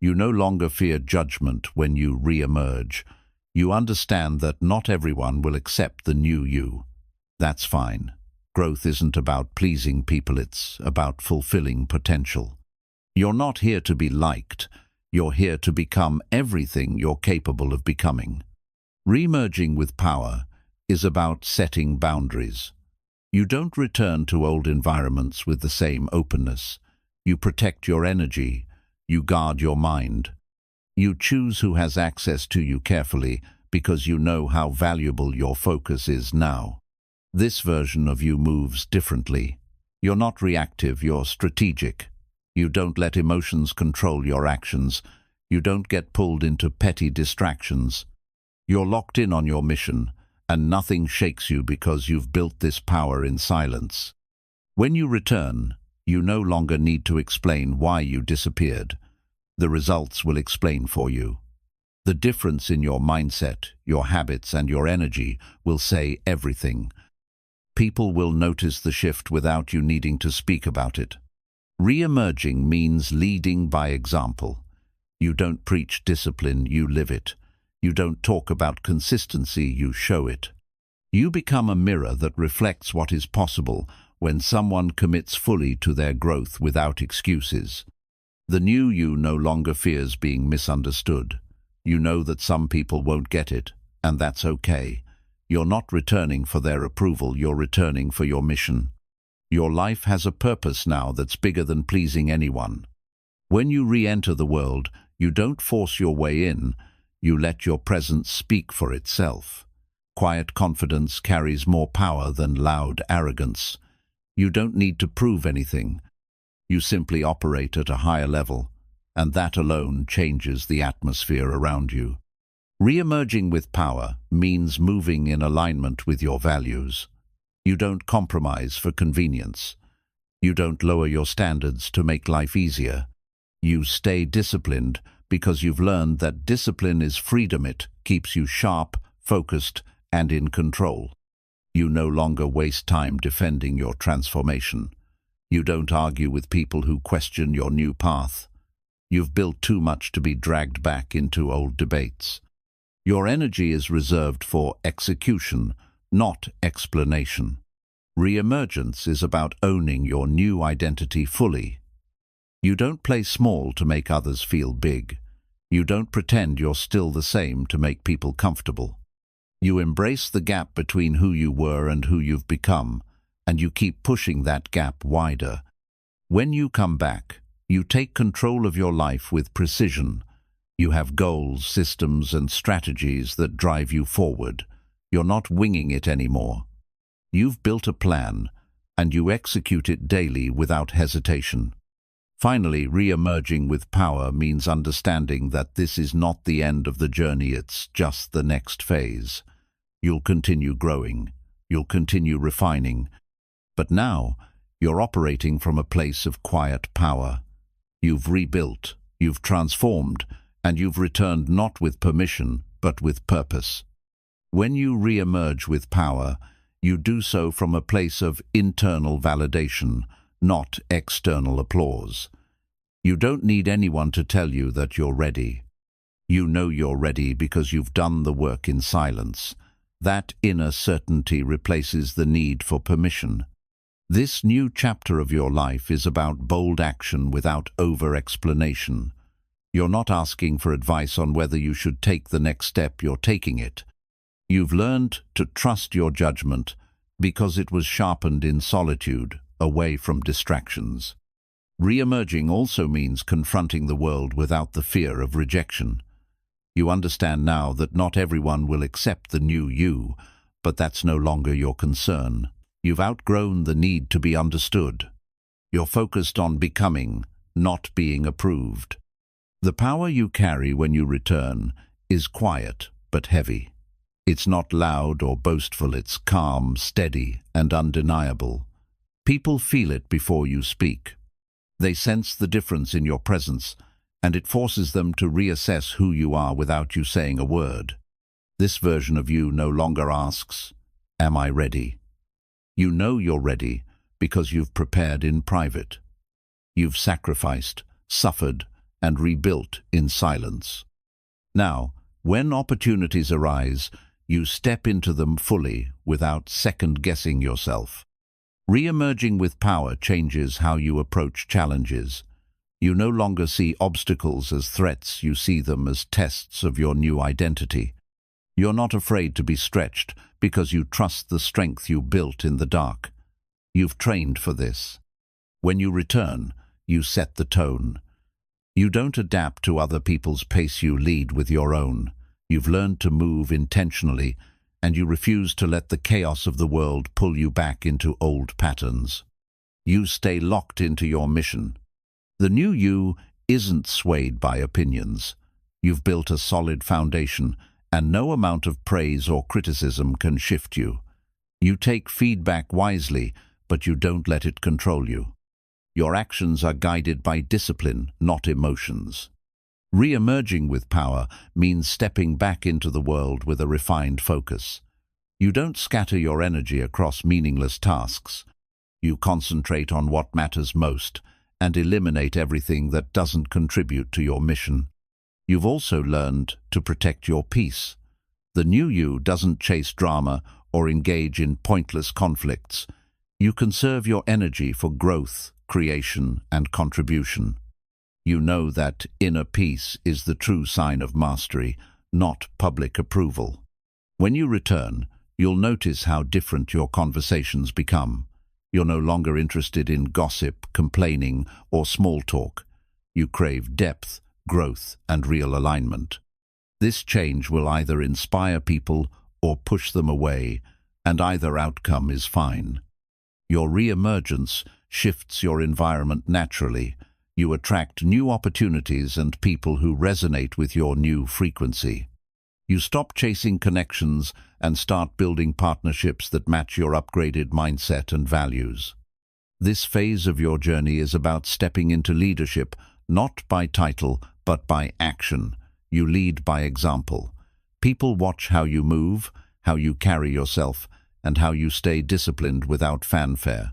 You no longer fear judgment when you re-emerge. You understand that not everyone will accept the new you. That's fine. Growth isn't about pleasing people, it's about fulfilling potential. You're not here to be liked. You're here to become everything you're capable of becoming. Re-emerging with power is about setting boundaries. You don't return to old environments with the same openness. You protect your energy. You guard your mind. You choose who has access to you carefully because you know how valuable your focus is now. This version of you moves differently. You're not reactive, you're strategic. You don't let emotions control your actions. You don't get pulled into petty distractions. You're locked in on your mission, and nothing shakes you because you've built this power in silence. When you return, you no longer need to explain why you disappeared. The results will explain for you. The difference in your mindset, your habits, and your energy will say everything. People will notice the shift without you needing to speak about it. Re-emerging means leading by example. You don't preach discipline, you live it. You don't talk about consistency, you show it. You become a mirror that reflects what is possible when someone commits fully to their growth without excuses. The new you no longer fears being misunderstood. You know that some people won't get it, and that's okay. You're not returning for their approval, you're returning for your mission. Your life has a purpose now that's bigger than pleasing anyone. When you re-enter the world, you don't force your way in, you let your presence speak for itself. Quiet confidence carries more power than loud arrogance. You don't need to prove anything. You simply operate at a higher level, and that alone changes the atmosphere around you. Re-emerging with power means moving in alignment with your values. You don't compromise for convenience. You don't lower your standards to make life easier. You stay disciplined because you've learned that discipline is freedom. It keeps you sharp, focused, and in control. You no longer waste time defending your transformation. You don't argue with people who question your new path. You've built too much to be dragged back into old debates. Your energy is reserved for execution, not explanation. Re-emergence is about owning your new identity fully. You don't play small to make others feel big. You don't pretend you're still the same to make people comfortable. You embrace the gap between who you were and who you've become, and you keep pushing that gap wider. When you come back, you take control of your life with precision. You have goals, systems, and strategies that drive you forward. You're not winging it anymore. You've built a plan, and you execute it daily without hesitation. Finally, re-emerging with power means understanding that this is not the end of the journey, it's just the next phase. You'll continue growing, you'll continue refining, but now you're operating from a place of quiet power. You've rebuilt, you've transformed, and you've returned not with permission, but with purpose. When you re-emerge with power, you do so from a place of internal validation, not external applause. You don't need anyone to tell you that you're ready. You know you're ready because you've done the work in silence. That inner certainty replaces the need for permission. This new chapter of your life is about bold action without over-explanation. You're not asking for advice on whether you should take the next step, you're taking it. You've learned to trust your judgment because it was sharpened in solitude, away from distractions. Re-emerging also means confronting the world without the fear of rejection. You understand now that not everyone will accept the new you, but that's no longer your concern. You've outgrown the need to be understood. You're focused on becoming, not being approved. The power you carry when you return is quiet but heavy. It's not loud or boastful, it's calm, steady, and undeniable. People feel it before you speak. They sense the difference in your presence, and it forces them to reassess who you are without you saying a word. This version of you no longer asks, "Am I ready?" You know you're ready because you've prepared in private. You've sacrificed, suffered, and rebuilt in silence. Now, when opportunities arise, you step into them fully without second-guessing yourself. Re-emerging with power changes how you approach challenges. You no longer see obstacles as threats, you see them as tests of your new identity. You're not afraid to be stretched because you trust the strength you built in the dark. You've trained for this. When you return, you set the tone. You don't adapt to other people's pace, you lead with your own. You've learned to move intentionally, and you refuse to let the chaos of the world pull you back into old patterns. You stay locked into your mission. The new you isn't swayed by opinions. You've built a solid foundation, and no amount of praise or criticism can shift you. You take feedback wisely, but you don't let it control you. Your actions are guided by discipline, not emotions. Re-emerging with power means stepping back into the world with a refined focus. You don't scatter your energy across meaningless tasks. You concentrate on what matters most and eliminate everything that doesn't contribute to your mission. You've also learned to protect your peace. The new you doesn't chase drama or engage in pointless conflicts. You conserve your energy for growth, creation, and contribution. You know that inner peace is the true sign of mastery, not public approval. When you return, you'll notice how different your conversations become. You're no longer interested in gossip, complaining, or small talk. You crave depth, growth, and real alignment. This change will either inspire people or push them away, and either outcome is fine. Your re-emergence shifts your environment naturally. You attract new opportunities and people who resonate with your new frequency. You stop chasing connections and start building partnerships that match your upgraded mindset and values. This phase of your journey is about stepping into leadership, not by title, but by action. You lead by example. People watch how you move, how you carry yourself, and how you stay disciplined without fanfare.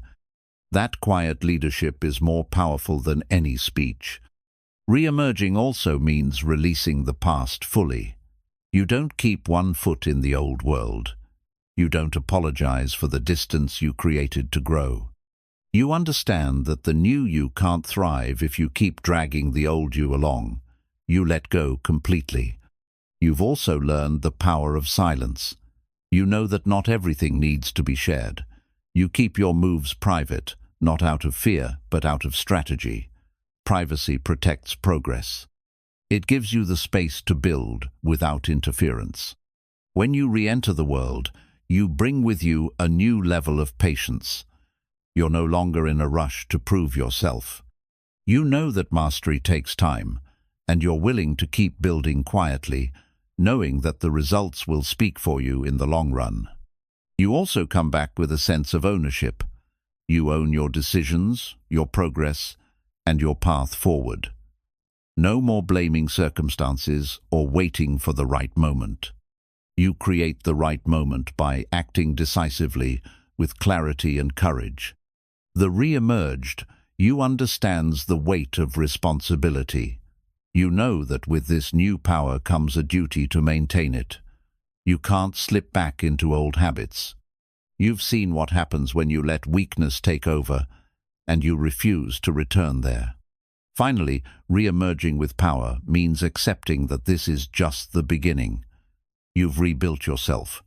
That quiet leadership is more powerful than any speech. Re-emerging also means releasing the past fully. You don't keep one foot in the old world. You don't apologize for the distance you created to grow. You understand that the new you can't thrive if you keep dragging the old you along. You let go completely. You've also learned the power of silence. You know that not everything needs to be shared. You keep your moves private, not out of fear, but out of strategy. Privacy protects progress. It gives you the space to build without interference. When you re-enter the world, you bring with you a new level of patience. You're no longer in a rush to prove yourself. You know that mastery takes time, and you're willing to keep building quietly, knowing that the results will speak for you in the long run. You also come back with a sense of ownership. You own your decisions, your progress, and your path forward. No more blaming circumstances or waiting for the right moment. You create the right moment by acting decisively with clarity and courage. The re-emerged, you understands the weight of responsibility. You know that with this new power comes a duty to maintain it. You can't slip back into old habits. You've seen what happens when you let weakness take over, and you refuse to return there. Finally, re-emerging with power means accepting that this is just the beginning. You've rebuilt yourself,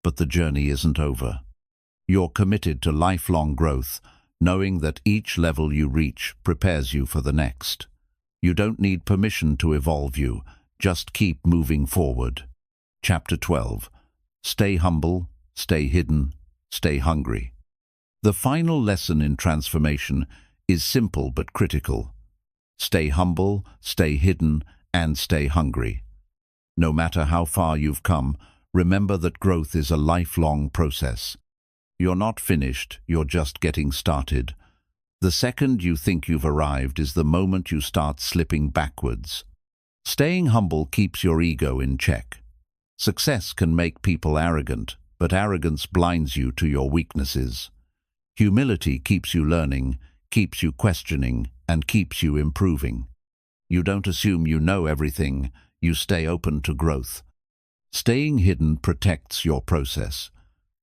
but the journey isn't over. You're committed to lifelong growth, knowing that each level you reach prepares you for the next. You don't need permission to evolve you, just keep moving forward. Chapter 12. Stay humble, stay hidden, stay hungry. The final lesson in transformation is simple but critical. Stay humble, stay hidden, and stay hungry. No matter how far you've come, remember that growth is a lifelong process. You're not finished, you're just getting started. The second you think you've arrived is the moment you start slipping backwards. Staying humble keeps your ego in check. Success can make people arrogant, but arrogance blinds you to your weaknesses. Humility keeps you learning, keeps you questioning, and keeps you improving. You don't assume you know everything, you stay open to growth. Staying hidden protects your process.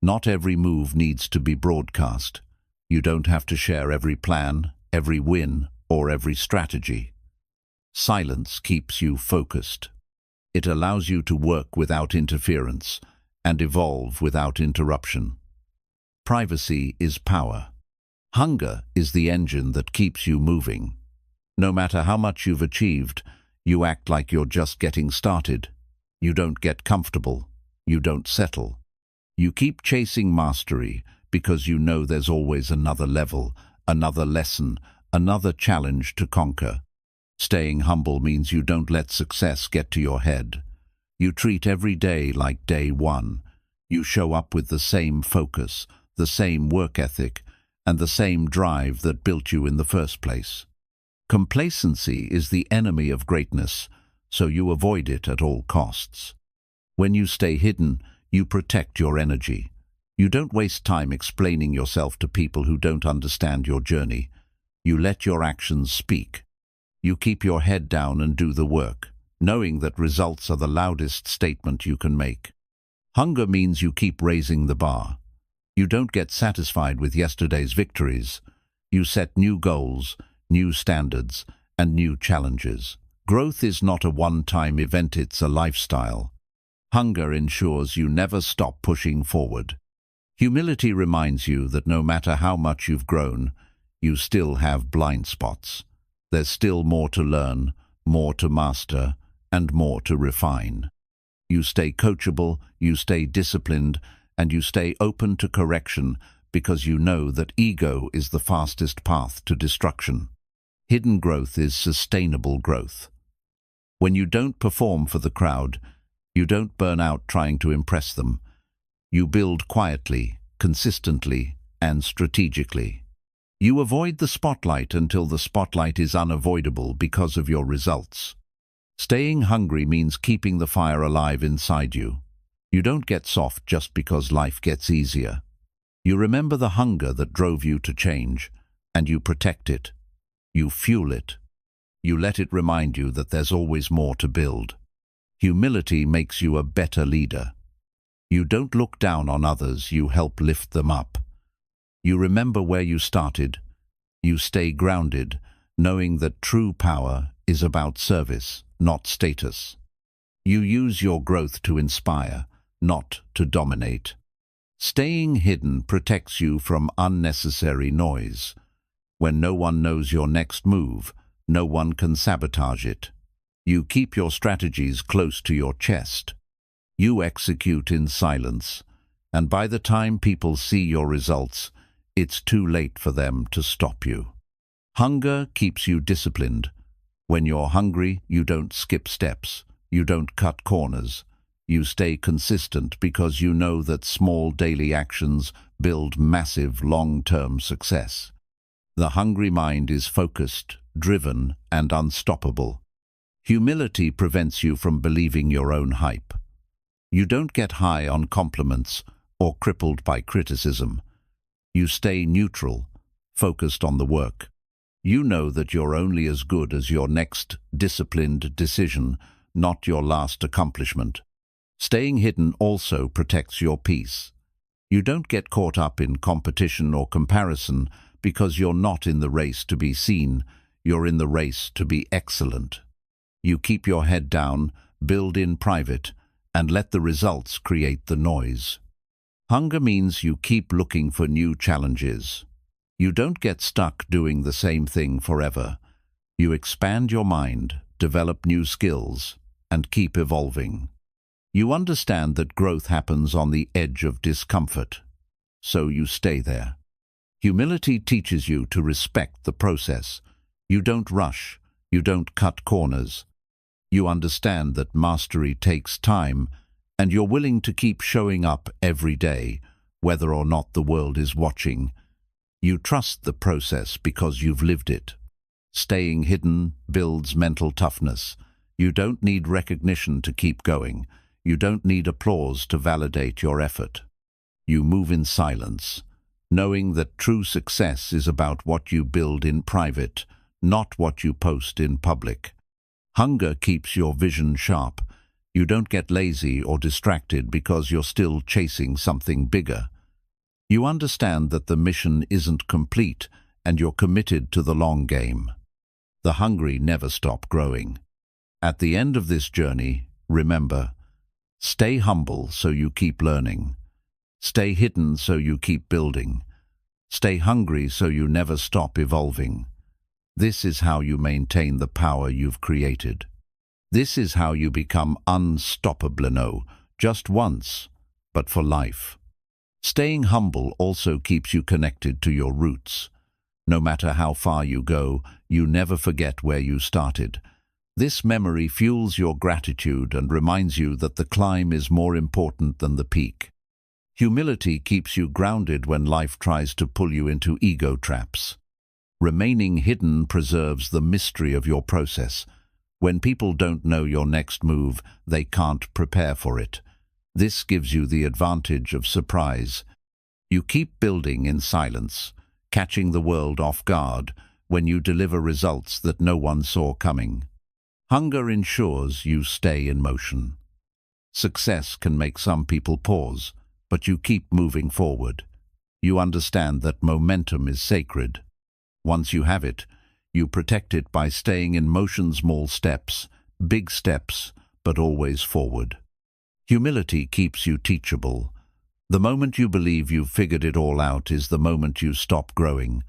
Not every move needs to be broadcast. You don't have to share every plan, every win, or every strategy. Silence keeps you focused. It allows you to work without interference and evolve without interruption. Privacy is power. Hunger is the engine that keeps you moving. No matter how much you've achieved, you act like you're just getting started. You don't get comfortable. You don't settle. You keep chasing mastery because you know there's always another level, another lesson, another challenge to conquer. Staying humble means you don't let success get to your head. You treat every day like day one. You show up with the same focus, the same work ethic, and the same drive that built you in the first place. Complacency is the enemy of greatness, so you avoid it at all costs. When you stay hidden, you protect your energy. You don't waste time explaining yourself to people who don't understand your journey. You let your actions speak. You keep your head down and do the work, knowing that results are the loudest statement you can make. Hunger means you keep raising the bar. You don't get satisfied with yesterday's victories. You set new goals, new standards, and new challenges. Growth is not a one-time event, it's a lifestyle. Hunger ensures you never stop pushing forward. Humility reminds you that no matter how much you've grown, you still have blind spots. There's still more to learn, more to master, and more to refine. You stay coachable, you stay disciplined, and you stay open to correction because you know that ego is the fastest path to destruction. Hidden growth is sustainable growth. When you don't perform for the crowd, you don't burn out trying to impress them. You build quietly, consistently, and strategically. You avoid the spotlight until the spotlight is unavoidable because of your results. Staying hungry means keeping the fire alive inside you. You don't get soft just because life gets easier. You remember the hunger that drove you to change, and you protect it. You fuel it. You let it remind you that there's always more to build. Humility makes you a better leader. You don't look down on others, you help lift them up. You remember where you started. You stay grounded, knowing that true power is about service, not status. You use your growth to inspire, not to dominate. Staying hidden protects you from unnecessary noise. When no one knows your next move, no one can sabotage it. You keep your strategies close to your chest. You execute in silence, and by the time people see your results, it's too late for them to stop you. Hunger keeps you disciplined. When you're hungry, you don't skip steps. You don't cut corners. You stay consistent because you know that small daily actions build massive long-term success. The hungry mind is focused, driven, and unstoppable. Humility prevents you from believing your own hype. You don't get high on compliments or crippled by criticism. You stay neutral, focused on the work. You know that you're only as good as your next disciplined decision, not your last accomplishment. Staying hidden also protects your peace. You don't get caught up in competition or comparison because you're not in the race to be seen, you're in the race to be excellent. You keep your head down, build in private, and let the results create the noise. Hunger means you keep looking for new challenges. You don't get stuck doing the same thing forever. You expand your mind, develop new skills, and keep evolving. You understand that growth happens on the edge of discomfort, so you stay there. Humility teaches you to respect the process. You don't rush, you don't cut corners. You understand that mastery takes time, and you're willing to keep showing up every day, whether or not the world is watching. You trust the process because you've lived it. Staying hidden builds mental toughness. You don't need recognition to keep going. You don't need applause to validate your effort. You move in silence, knowing that true success is about what you build in private, not what you post in public. Hunger keeps your vision sharp. You don't get lazy or distracted because you're still chasing something bigger. You understand that the mission isn't complete and you're committed to the long game. The hungry never stop growing. At the end of this journey, remember, stay humble so you keep learning. Stay hidden so you keep building. Stay hungry so you never stop evolving. This is how you maintain the power you've created. This is how you become unstoppable, no, just once, but for life. Staying humble also keeps you connected to your roots. No matter how far you go, you never forget where you started. This memory fuels your gratitude and reminds you that the climb is more important than the peak. Humility keeps you grounded when life tries to pull you into ego traps. Remaining hidden preserves the mystery of your process. When people don't know your next move, they can't prepare for it. This gives you the advantage of surprise. You keep building in silence, catching the world off guard when you deliver results that no one saw coming. Hunger ensures you stay in motion. Success can make some people pause, but you keep moving forward. You understand that momentum is sacred. Once you have it, you protect it by staying in motion, small steps, big steps, but always forward. Humility keeps you teachable. The moment you believe you've figured it all out is the moment you stop growing.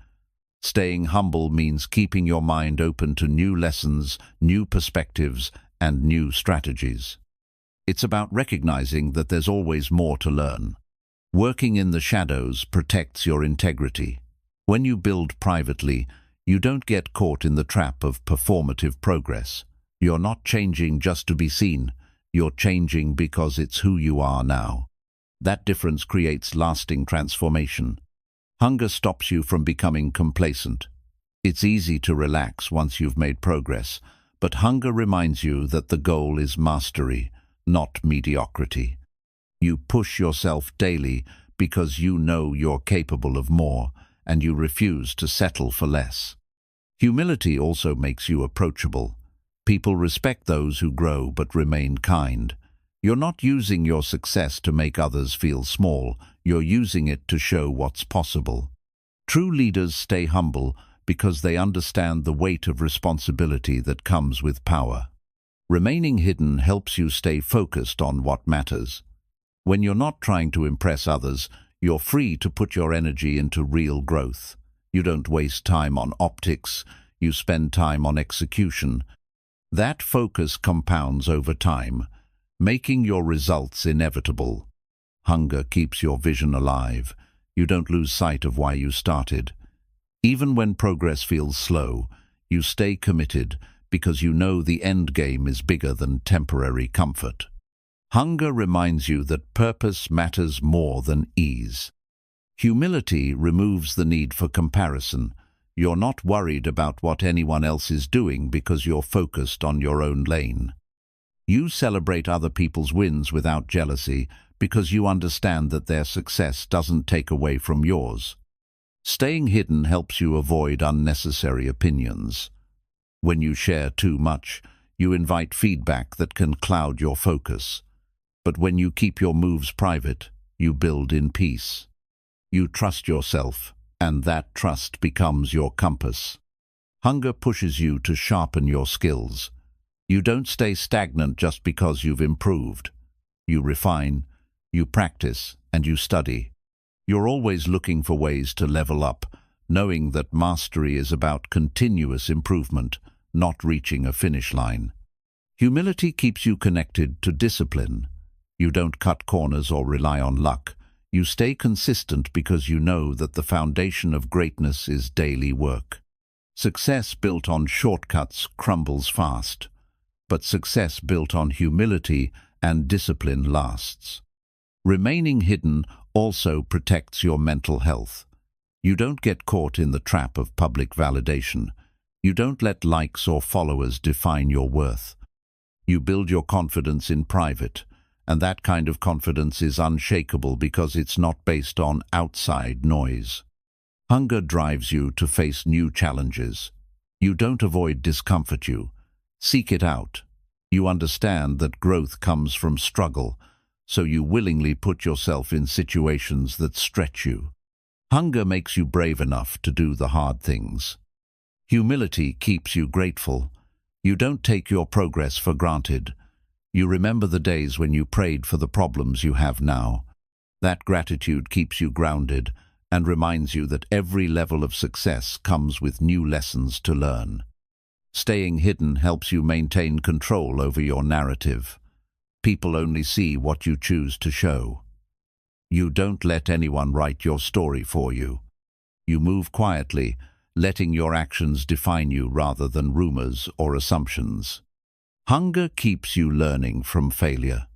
Staying humble means keeping your mind open to new lessons, new perspectives, and new strategies. It's about recognizing that there's always more to learn. Working in the shadows protects your integrity. When you build privately, you don't get caught in the trap of performative progress. You're not changing just to be seen. You're changing because it's who you are now. That difference creates lasting transformation. Hunger stops you from becoming complacent. It's easy to relax once you've made progress, but hunger reminds you that the goal is mastery, not mediocrity. You push yourself daily because you know you're capable of more, and you refuse to settle for less. Humility also makes you approachable. People respect those who grow but remain kind. You're not using your success to make others feel small, you're using it to show what's possible. True leaders stay humble because they understand the weight of responsibility that comes with power. Remaining hidden helps you stay focused on what matters. When you're not trying to impress others, you're free to put your energy into real growth. You don't waste time on optics, you spend time on execution. That focus compounds over time, making your results inevitable. Hunger keeps your vision alive. You don't lose sight of why you started. Even when progress feels slow, you stay committed because you know the end game is bigger than temporary comfort. Hunger reminds you that purpose matters more than ease. Humility removes the need for comparison. You're not worried about what anyone else is doing because you're focused on your own lane. You celebrate other people's wins without jealousy because you understand that their success doesn't take away from yours. Staying hidden helps you avoid unnecessary opinions. When you share too much, you invite feedback that can cloud your focus. But when you keep your moves private, you build in peace. You trust yourself, and that trust becomes your compass. Hunger pushes you to sharpen your skills. You don't stay stagnant just because you've improved. You refine, you practice, and you study. You're always looking for ways to level up, knowing that mastery is about continuous improvement, not reaching a finish line. Humility keeps you connected to discipline. You don't cut corners or rely on luck. You stay consistent because you know that the foundation of greatness is daily work. Success built on shortcuts crumbles fast, but success built on humility and discipline lasts. Remaining hidden also protects your mental health. You don't get caught in the trap of public validation. You don't let likes or followers define your worth. You build your confidence in private, and that kind of confidence is unshakable because it's not based on outside noise. Hunger drives you to face new challenges. You don't avoid discomfort, you seek it out. You understand that growth comes from struggle, so you willingly put yourself in situations that stretch you. Hunger makes you brave enough to do the hard things. Humility keeps you grateful. You don't take your progress for granted. You remember the days when you prayed for the problems you have now. That gratitude keeps you grounded and reminds you that every level of success comes with new lessons to learn. Staying hidden helps you maintain control over your narrative. People only see what you choose to show. You don't let anyone write your story for you. You move quietly, letting your actions define you rather than rumors or assumptions. Hunger keeps you learning from failure.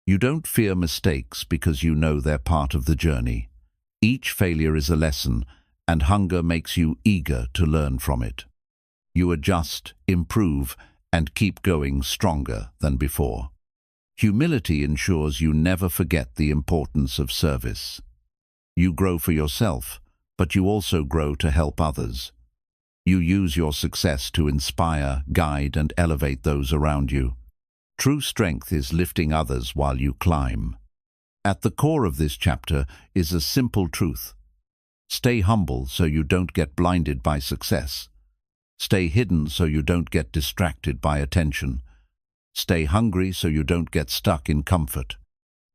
You don't fear mistakes because you know they're part of the journey. Each failure is a lesson, and hunger makes you eager to learn from it. You adjust, improve, and keep going stronger than before. Humility ensures you never forget the importance of service. You grow for yourself, but you also grow to help others. You use your success to inspire, guide, and elevate those around you. True strength is lifting others while you climb. At the core of this chapter is a simple truth. Stay humble so you don't get blinded by success. Stay hidden so you don't get distracted by attention. Stay hungry so you don't get stuck in comfort.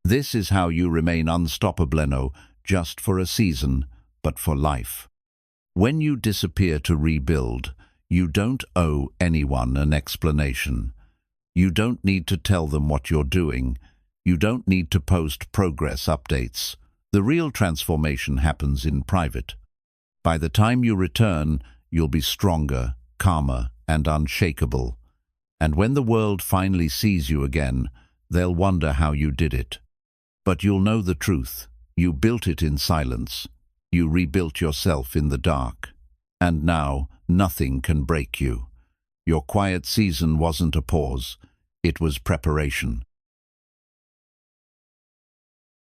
This is how you remain unstoppable, just for a season, but for life. When you disappear to rebuild, you don't owe anyone an explanation. You don't need to tell them what you're doing. You don't need to post progress updates. The real transformation happens in private. By the time you return, you'll be stronger, calmer, and unshakable. And when the world finally sees you again, they'll wonder how you did it. But you'll know the truth. You built it in silence. You rebuilt yourself in the dark. And now, nothing can break you. Your quiet season wasn't a pause. It was preparation.